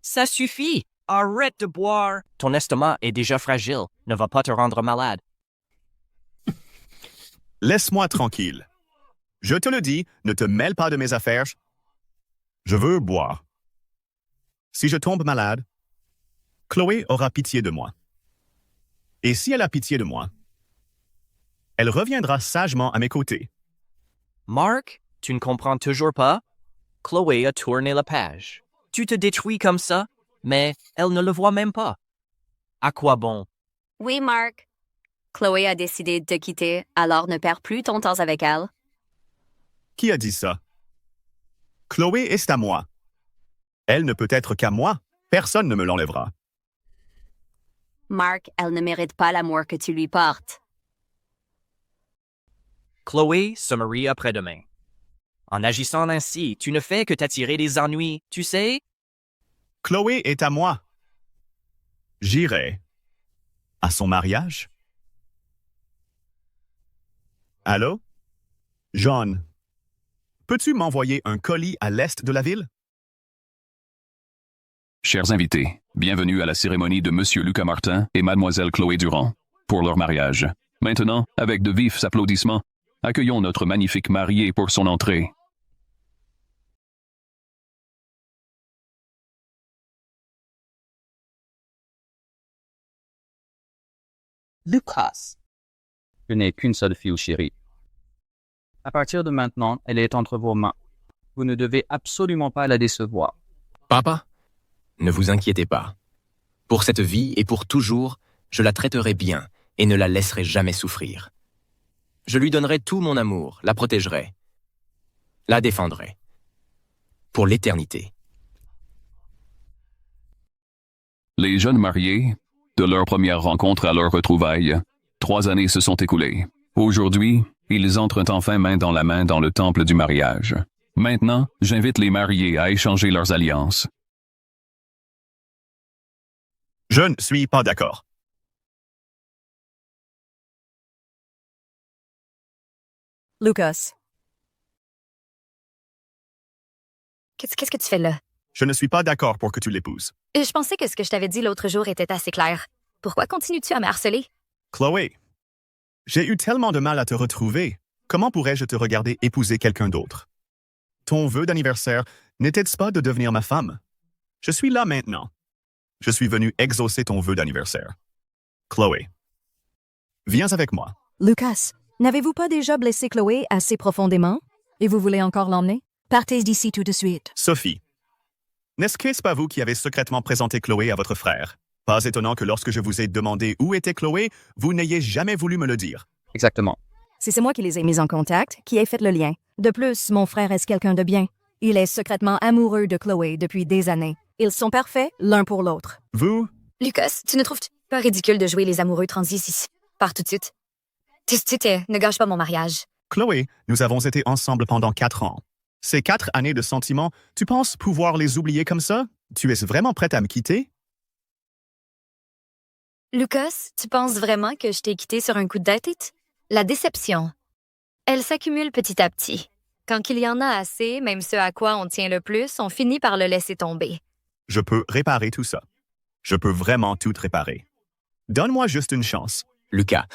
Ça suffit! Arrête de boire! Ton estomac est déjà fragile. Ne va pas te rendre malade. Laisse-moi tranquille. Je te le dis, ne te mêle pas de mes affaires. Je veux boire. Si je tombe malade, Chloé aura pitié de moi. Et si elle a pitié de moi, elle reviendra sagement à mes côtés. Mark, tu ne comprends toujours pas? Chloé a tourné la page. Tu te détruis comme ça, mais elle ne le voit même pas. À quoi bon? Oui, Mark. Chloé a décidé de te quitter, alors ne perds plus ton temps avec elle. Qui a dit ça? Chloé est à moi. Elle ne peut être qu'à moi. Personne ne me l'enlèvera. Mark, elle ne mérite pas l'amour que tu lui portes. Chloé se marie après-demain. En agissant ainsi, tu ne fais que t'attirer des ennuis, tu sais? Chloé est à moi. J'irai à son mariage. Allô? John, peux-tu m'envoyer un colis à l'est de la ville? Chers invités, bienvenue à la cérémonie de Monsieur Lucas Martin et Mademoiselle Chloé Durand pour leur mariage. Maintenant, avec de vifs applaudissements, accueillons notre magnifique mariée pour son entrée. Lucas. Je n'ai qu'une seule fille, chérie. À partir de maintenant, elle est entre vos mains. Vous ne devez absolument pas la décevoir. Papa, ne vous inquiétez pas. Pour cette vie et pour toujours, je la traiterai bien et ne la laisserai jamais souffrir. Je lui donnerai tout mon amour, la protégerai, la défendrai. Pour l'éternité. Les jeunes mariés, de leur première rencontre à leur retrouvaille, 3 années se sont écoulées. Aujourd'hui, ils entrent enfin main dans la main dans le temple du mariage. Maintenant, j'invite les mariés à échanger leurs alliances. Je ne suis pas d'accord. Lucas. Qu'est-ce que tu fais là? Je ne suis pas d'accord pour que tu l'épouses. Je pensais que ce que je t'avais dit l'autre jour était assez clair. Pourquoi continues-tu à me harceler? Chloé, j'ai eu tellement de mal à te retrouver. Comment pourrais-je te regarder épouser quelqu'un d'autre? Ton vœu d'anniversaire n'était-ce pas de devenir ma femme? Je suis là maintenant. Je suis venu exaucer ton vœu d'anniversaire. Chloé, viens avec moi. Lucas, n'avez-vous pas déjà blessé Chloé assez profondément? Et vous voulez encore l'emmener? Partez d'ici tout de suite. Sophie, n'est-ce pas vous qui avez secrètement présenté Chloé à votre frère? Pas étonnant que lorsque je vous ai demandé où était Chloé, vous n'ayez jamais voulu me le dire. Exactement. C'est moi qui les ai mis en contact, qui ai fait le lien. De plus, mon frère est quelqu'un de bien. Il est secrètement amoureux de Chloé depuis des années. Ils sont parfaits l'un pour l'autre. Vous? Lucas, tu ne trouves pas ridicule de jouer les amoureux transis ici? Pars tout de suite. Ne gâche pas mon mariage. Chloé, nous avons été ensemble pendant 4 ans. Ces 4 années de sentiments, tu penses pouvoir les oublier comme ça? Tu es vraiment prête à me quitter? Lucas, tu penses vraiment que je t'ai quitté sur un coup de tête? La déception. Elle s'accumule petit à petit. Quand il y en a assez, même ce à quoi on tient le plus, on finit par le laisser tomber. Je peux réparer tout ça. Je peux vraiment tout réparer. Donne-moi juste une chance. Lucas,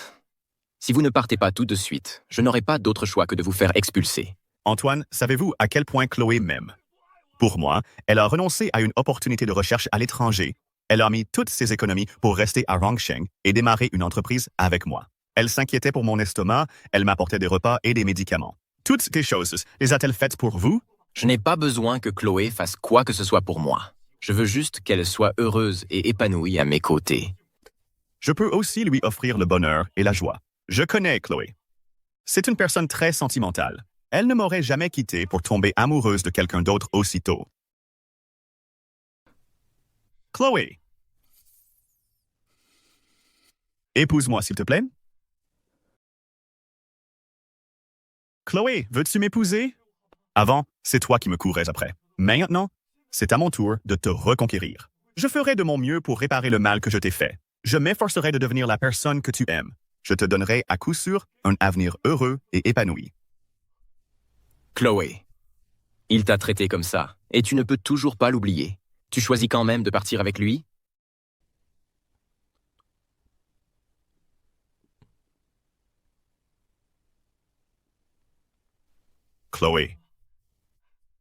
si vous ne partez pas tout de suite, je n'aurai pas d'autre choix que de vous faire expulser. Antoine, savez-vous à quel point Chloé m'aime? Pour moi, elle a renoncé à une opportunité de recherche à l'étranger. Elle a mis toutes ses économies pour rester à Rongsheng et démarrer une entreprise avec moi. Elle s'inquiétait pour mon estomac, elle m'apportait des repas et des médicaments. Toutes ces choses, les a-t-elle faites pour vous? Je n'ai pas besoin que Chloé fasse quoi que ce soit pour moi. Je veux juste qu'elle soit heureuse et épanouie à mes côtés. Je peux aussi lui offrir le bonheur et la joie. Je connais Chloé. C'est une personne très sentimentale. Elle ne m'aurait jamais quitté pour tomber amoureuse de quelqu'un d'autre aussitôt. Chloé. Épouse-moi, s'il te plaît. Chloé, veux-tu m'épouser? Avant, c'est toi qui me courais après. Maintenant, c'est à mon tour de te reconquérir. Je ferai de mon mieux pour réparer le mal que je t'ai fait. Je m'efforcerai de devenir la personne que tu aimes. Je te donnerai à coup sûr un avenir heureux et épanoui. Chloé, il t'a traité comme ça, et tu ne peux toujours pas l'oublier. Tu choisis quand même de partir avec lui? Chloé,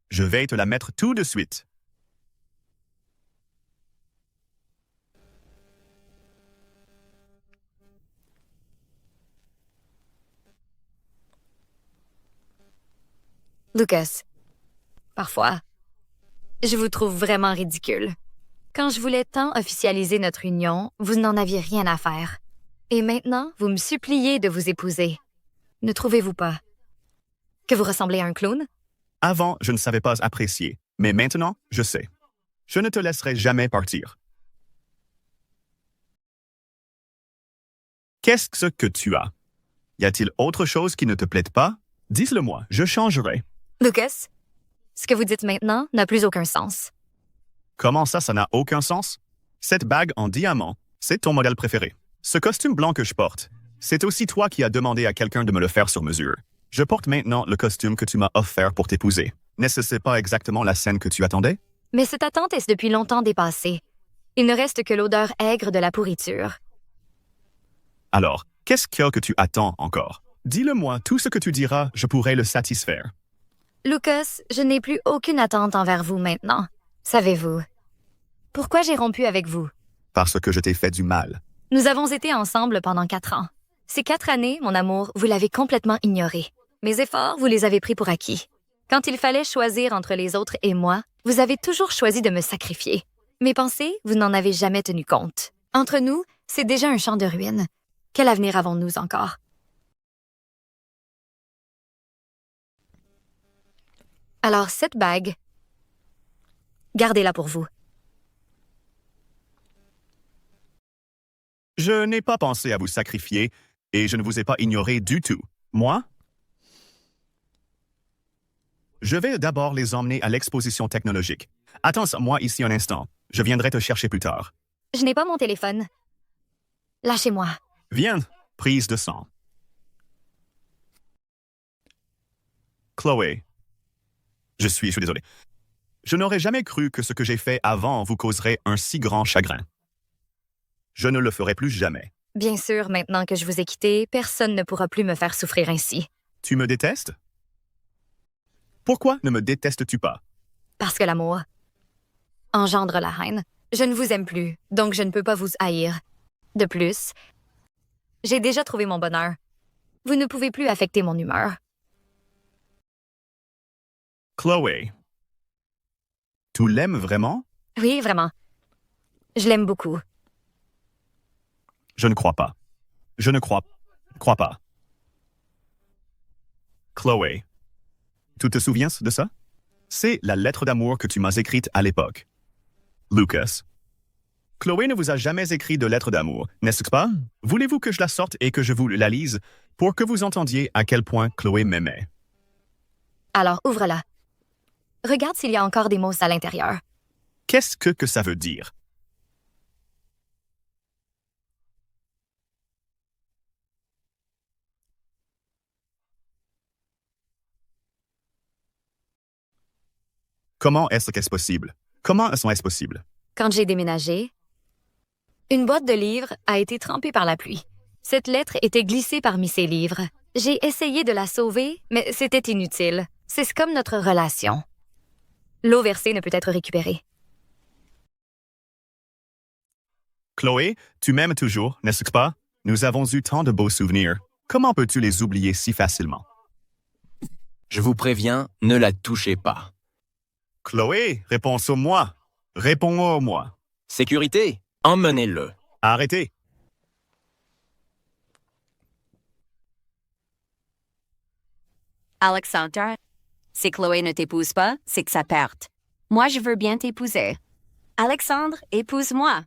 je vais te la mettre tout de suite. Lucas, parfois, je vous trouve vraiment ridicule. Quand je voulais tant officialiser notre union, vous n'en aviez rien à faire. Et maintenant, vous me suppliez de vous épouser. Ne trouvez-vous pas que vous ressemblez à un clown? Avant, je ne savais pas apprécier, mais maintenant, je sais. Je ne te laisserai jamais partir. Qu'est-ce que tu as? Y a-t-il autre chose qui ne te plaît pas? Dis-le-moi, je changerai. Lucas, ce que vous dites maintenant n'a plus aucun sens. Comment ça n'a aucun sens? Cette bague en diamant, c'est ton modèle préféré. Ce costume blanc que je porte, c'est aussi toi qui as demandé à quelqu'un de me le faire sur mesure. Je porte maintenant le costume que tu m'as offert pour t'épouser. N'est-ce pas exactement la scène que tu attendais? Mais cette attente est depuis longtemps dépassée. Il ne reste que l'odeur aigre de la pourriture. Alors, qu'est-ce que tu attends encore? Dis-le-moi, tout ce que tu diras, je pourrai le satisfaire. Lucas, je n'ai plus aucune attente envers vous maintenant. Savez-vous pourquoi j'ai rompu avec vous? Parce que je t'ai fait du mal. Nous avons été ensemble pendant 4 ans. Ces 4 années, mon amour, vous l'avez complètement ignoré. Mes efforts, vous les avez pris pour acquis. Quand il fallait choisir entre les autres et moi, vous avez toujours choisi de me sacrifier. Mes pensées, vous n'en avez jamais tenu compte. Entre nous, c'est déjà un champ de ruines. Quel avenir avons-nous encore? Alors, cette bague, gardez-la pour vous. Je n'ai pas pensé à vous sacrifier et je ne vous ai pas ignoré du tout. Moi? Je vais d'abord les emmener à l'exposition technologique. Attends-moi ici un instant. Je viendrai te chercher plus tard. Je n'ai pas mon téléphone. Lâchez-moi. Viens, prise de sang. Chloé. Je suis désolé. Je n'aurais jamais cru que ce que j'ai fait avant vous causerait un si grand chagrin. Je ne le ferai plus jamais. Bien sûr, maintenant que je vous ai quitté, personne ne pourra plus me faire souffrir ainsi. Tu me détestes? Pourquoi ne me détestes-tu pas? Parce que l'amour engendre la haine. Je ne vous aime plus, donc je ne peux pas vous haïr. De plus, j'ai déjà trouvé mon bonheur. Vous ne pouvez plus affecter mon humeur. Chloé. Tu l'aimes vraiment? Oui, vraiment. Je l'aime beaucoup. Je ne crois pas. Je ne crois pas. Chloé. Tu te souviens de ça? C'est la lettre d'amour que tu m'as écrite à l'époque. Lucas. Chloé ne vous a jamais écrit de lettre d'amour, n'est-ce pas? Voulez-vous que je la sorte et que je vous la lise pour que vous entendiez à quel point Chloé m'aimait? Alors, ouvre-la. Regarde s'il y a encore des mots à l'intérieur. Qu'est-ce que ça veut dire? Comment est-ce qu'est-ce possible? Comment est-ce possible? Quand j'ai déménagé, une boîte de livres a été trempée par la pluie. Cette lettre était glissée parmi ces livres. J'ai essayé de la sauver, mais c'était inutile. C'est comme notre relation. L'eau versée ne peut être récupérée. Chloé, tu m'aimes toujours, n'est-ce pas? Nous avons eu tant de beaux souvenirs. Comment peux-tu les oublier si facilement? Je vous préviens, ne la touchez pas. Chloé, réponds-moi. Réponds-moi. Sécurité, emmenez-le. Arrêtez. Alexandre, si Chloé ne t'épouse pas, c'est que ça perte. Moi, je veux bien t'épouser. Alexandre, épouse-moi.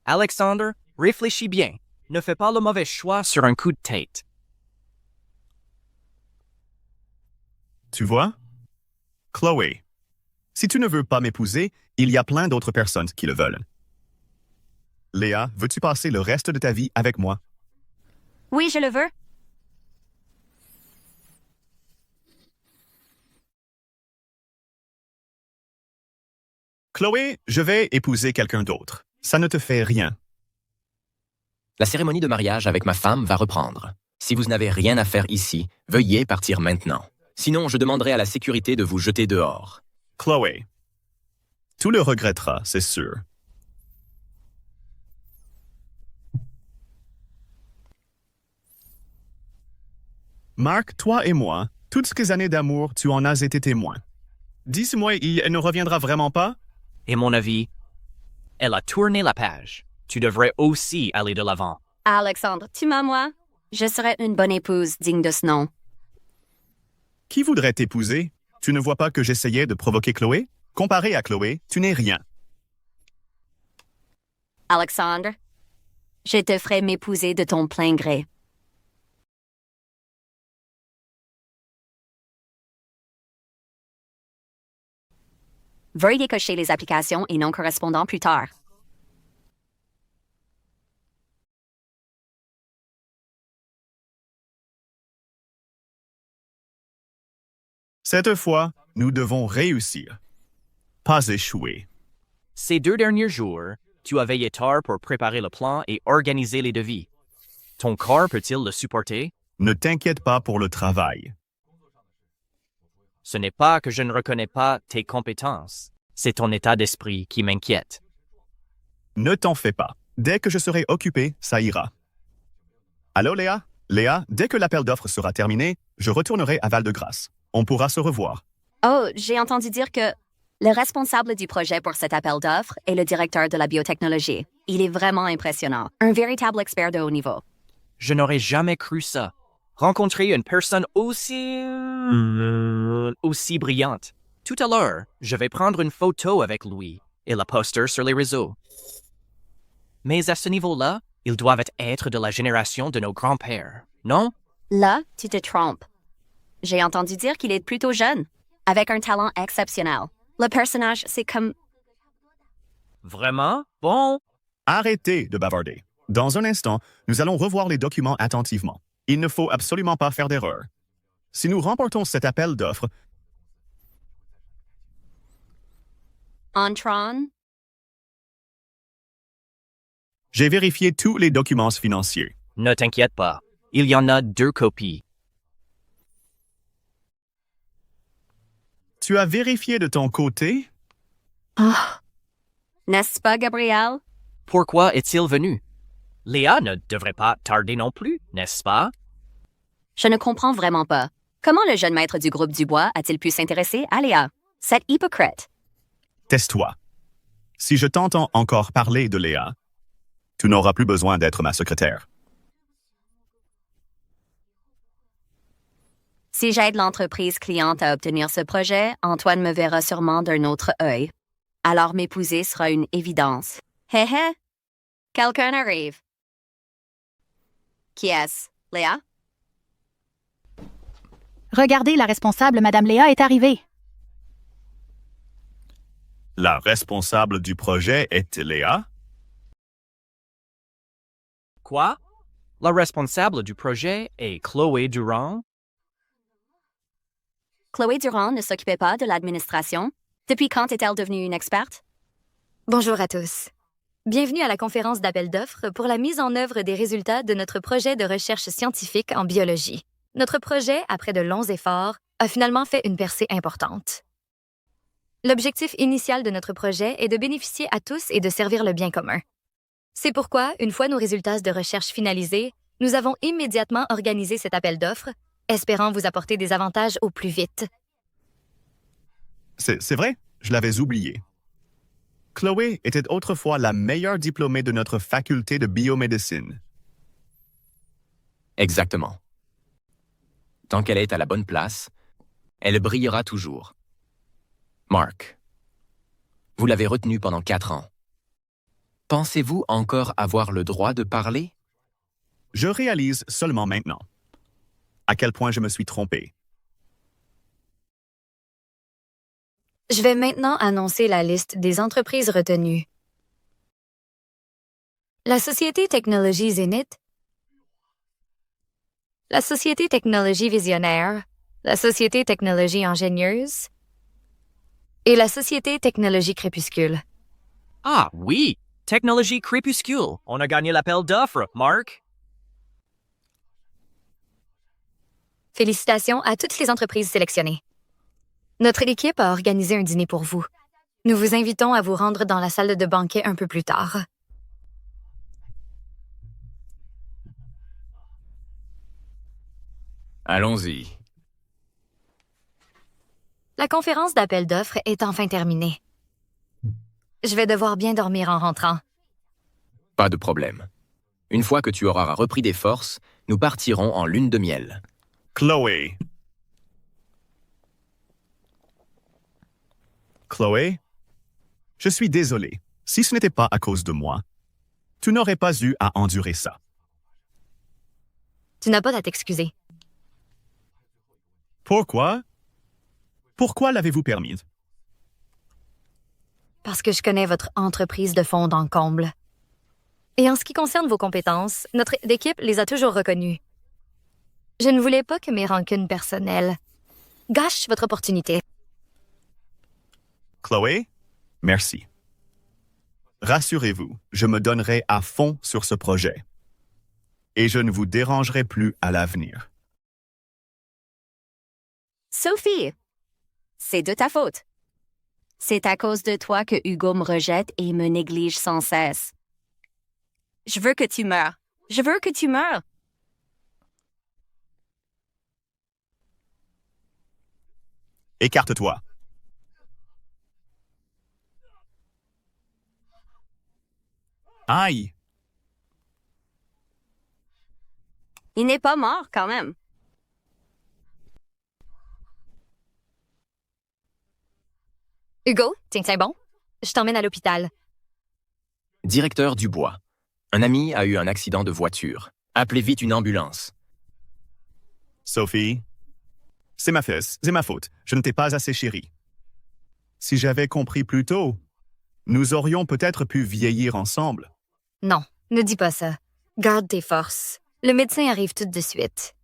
Alexandre, réfléchis bien. Ne fais pas le mauvais choix sur un coup de tête. Tu vois? Chloé, si tu ne veux pas m'épouser, il y a plein d'autres personnes qui le veulent. Léa, veux-tu passer le reste de ta vie avec moi? Oui, je le veux. Chloé, je vais épouser quelqu'un d'autre. Ça ne te fait rien. La cérémonie de mariage avec ma femme va reprendre. Si vous n'avez rien à faire ici, veuillez partir maintenant. Sinon, je demanderai à la sécurité de vous jeter dehors. Chloé, tu le regretteras, c'est sûr. Mark, toi et moi, toutes ces années d'amour, tu en as été témoin. Dis-moi, elle ne reviendra vraiment pas? Et mon avis, elle a tourné la page. Tu devrais aussi aller de l'avant. Alexandre, tu m'as moi? Je serais une bonne épouse digne de ce nom. Qui voudrait t'épouser? Tu ne vois pas que j'essayais de provoquer Chloé? Comparé à Chloé, tu n'es rien. Alexandre, je te ferai m'épouser de ton plein gré. Veuillez décocher les applications et non correspondants plus tard. Cette fois, nous devons réussir. Pas échouer. Ces 2 derniers jours, tu as veillé tard pour préparer le plan et organiser les devis. Ton corps peut-il le supporter? Ne t'inquiète pas pour le travail. Ce n'est pas que je ne reconnais pas tes compétences. C'est ton état d'esprit qui m'inquiète. Ne t'en fais pas. Dès que je serai occupé, ça ira. Allô, Léa? Léa, dès que l'appel d'offres sera terminé, je retournerai à Val-de-Grâce. On pourra se revoir. Oh, j'ai entendu dire que le responsable du projet pour cet appel d'offres est le directeur de la biotechnologie. Il est vraiment impressionnant. Un véritable expert de haut niveau. Je n'aurais jamais cru ça. Rencontrer une personne aussi brillante. Tout à l'heure, je vais prendre une photo avec lui et la poster sur les réseaux. Mais à ce niveau-là, ils doivent être de la génération de nos grands-pères, non? Là, tu te trompes. J'ai entendu dire qu'il est plutôt jeune, avec un talent exceptionnel. Le personnage, c'est comme... Vraiment? Bon. Arrêtez de bavarder. Dans un instant, nous allons revoir les documents attentivement. Il ne faut absolument pas faire d'erreur. Si nous remportons cet appel d'offres, Antron? j'ai vérifié tous les documents financiers. Ne t'inquiète pas. Il y en a 2 copies. Tu as vérifié de ton côté? Ah. N'est-ce pas, Gabriel? Pourquoi est-il venu? Léa ne devrait pas tarder non plus, n'est-ce pas? Je ne comprends vraiment pas. Comment le jeune maître du groupe Dubois a-t-il pu s'intéresser à Léa? Cette hypocrite. Tais-toi. Si je t'entends encore parler de Léa, tu n'auras plus besoin d'être ma secrétaire. Si j'aide l'entreprise cliente à obtenir ce projet, Antoine me verra sûrement d'un autre œil. Alors m'épouser sera une évidence. Hé hé! Quelqu'un arrive. Qui est-ce? Léa? Regardez, la responsable, Madame Léa, est arrivée. La responsable du projet est Léa? Quoi? La responsable du projet est Chloé Durand? Chloé Durand ne s'occupait pas de l'administration. Depuis quand est-elle devenue une experte? Bonjour à tous. Bienvenue à la conférence d'appel d'offres pour la mise en œuvre des résultats de notre projet de recherche scientifique en biologie. Notre projet, après de longs efforts, a finalement fait une percée importante. L'objectif initial de notre projet est de bénéficier à tous et de servir le bien commun. C'est pourquoi, une fois nos résultats de recherche finalisés, nous avons immédiatement organisé cet appel d'offres, espérant vous apporter des avantages au plus vite. C'est vrai, je l'avais oublié. Chloé était autrefois la meilleure diplômée de notre faculté de biomédecine. Exactement. Tant qu'elle est à la bonne place, elle brillera toujours. Mark, vous l'avez retenue pendant 4 ans. Pensez-vous encore avoir le droit de parler? Je réalise seulement maintenant à quel point je me suis trompé. Je vais maintenant annoncer la liste des entreprises retenues. La Société Technologie Zénith, la Société Technologie Visionnaire, la Société Technologie Ingénieuse et la Société Technologie Crépuscule. Ah oui, Technologie Crépuscule. On a gagné l'appel d'offres, Mark. Félicitations à toutes les entreprises sélectionnées. Notre équipe a organisé un dîner pour vous. Nous vous invitons à vous rendre dans la salle de banquet un peu plus tard. Allons-y. La conférence d'appel d'offres est enfin terminée. Je vais devoir bien dormir en rentrant. Pas de problème. Une fois que tu auras repris des forces, nous partirons en lune de miel. Chloé. Chloé, je suis désolé. Si ce n'était pas à cause de moi, tu n'aurais pas eu à endurer ça. Tu n'as pas à t'excuser. Pourquoi? Pourquoi l'avez-vous permis? Parce que je connais votre entreprise de fond en comble. Et en ce qui concerne vos compétences, notre équipe les a toujours reconnues. Je ne voulais pas que mes rancunes personnelles gâchent votre opportunité. Chloé, merci. Rassurez-vous, je me donnerai à fond sur ce projet. Et je ne vous dérangerai plus à l'avenir. Sophie, c'est de ta faute. C'est à cause de toi que Hugo me rejette et me néglige sans cesse. Je veux que tu meures. Je veux que tu meures. Écarte-toi. Aïe! Il n'est pas mort quand même. Hugo, tiens bon. Je t'emmène à l'hôpital. Directeur Dubois. Un ami a eu un accident de voiture. Appelez vite une ambulance. Sophie, c'est ma faute. Je ne t'ai pas assez chérie. Si j'avais compris plus tôt, nous aurions peut-être pu vieillir ensemble. Non, ne dis pas ça. Garde tes forces. Le médecin arrive tout de suite.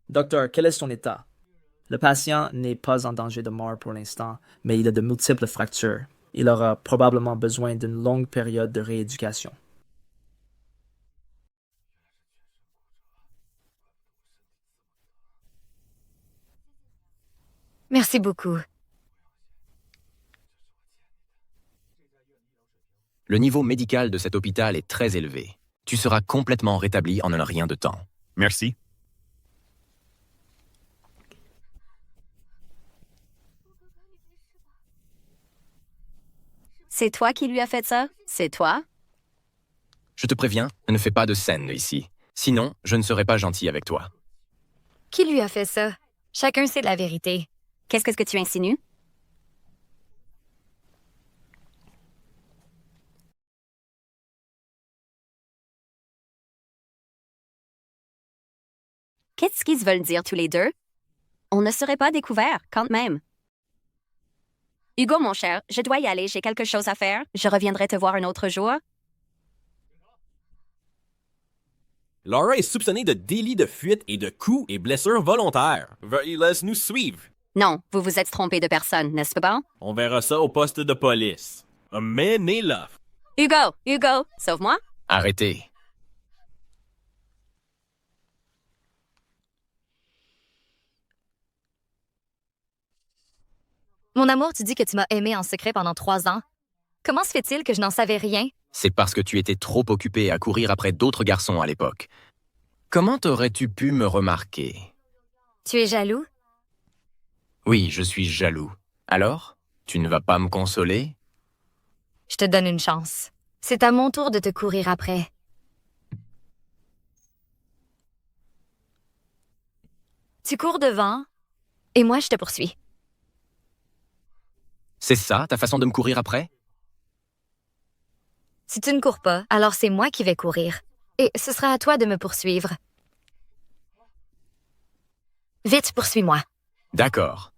Docteur, quel est son état? Le patient n'est pas en danger de mort pour l'instant, mais il a de multiples fractures. Il aura probablement besoin d'une longue période de rééducation. Merci beaucoup. Le niveau médical de cet hôpital est très élevé. Tu seras complètement rétabli en un rien de temps. Merci. C'est toi qui lui as fait ça? C'est toi? Je te préviens, ne fais pas de scène ici. Sinon, je ne serai pas gentil avec toi. Qui lui a fait ça? Chacun sait la vérité. Qu'est-ce que tu insinues? Qu'est-ce qu'ils se veulent dire tous les deux? On ne serait pas découvert, quand même. Hugo, mon cher, je dois y aller, j'ai quelque chose à faire. Je reviendrai te voir un autre jour. Laura est soupçonnée de délit de fuite et de coups et blessures volontaires. Veuillez laisse-nous suivre. Non, vous vous êtes trompé de personne, n'est-ce pas? On verra ça au poste de police. Menez-la. Hugo, sauve-moi. Arrêtez. Mon amour, tu dis que tu m'as aimé en secret pendant 3 ans. Comment se fait-il que je n'en savais rien? C'est parce que tu étais trop occupé à courir après d'autres garçons à l'époque. Comment aurais-tu pu me remarquer? Tu es jaloux? Oui, je suis jaloux. Alors, tu ne vas pas me consoler? Je te donne une chance. C'est à mon tour de te courir après. Tu cours devant, et moi je te poursuis. C'est ça, ta façon de me courir après? Si tu ne cours pas, alors c'est moi qui vais courir. Et ce sera à toi de me poursuivre. Vite, poursuis-moi. D'accord.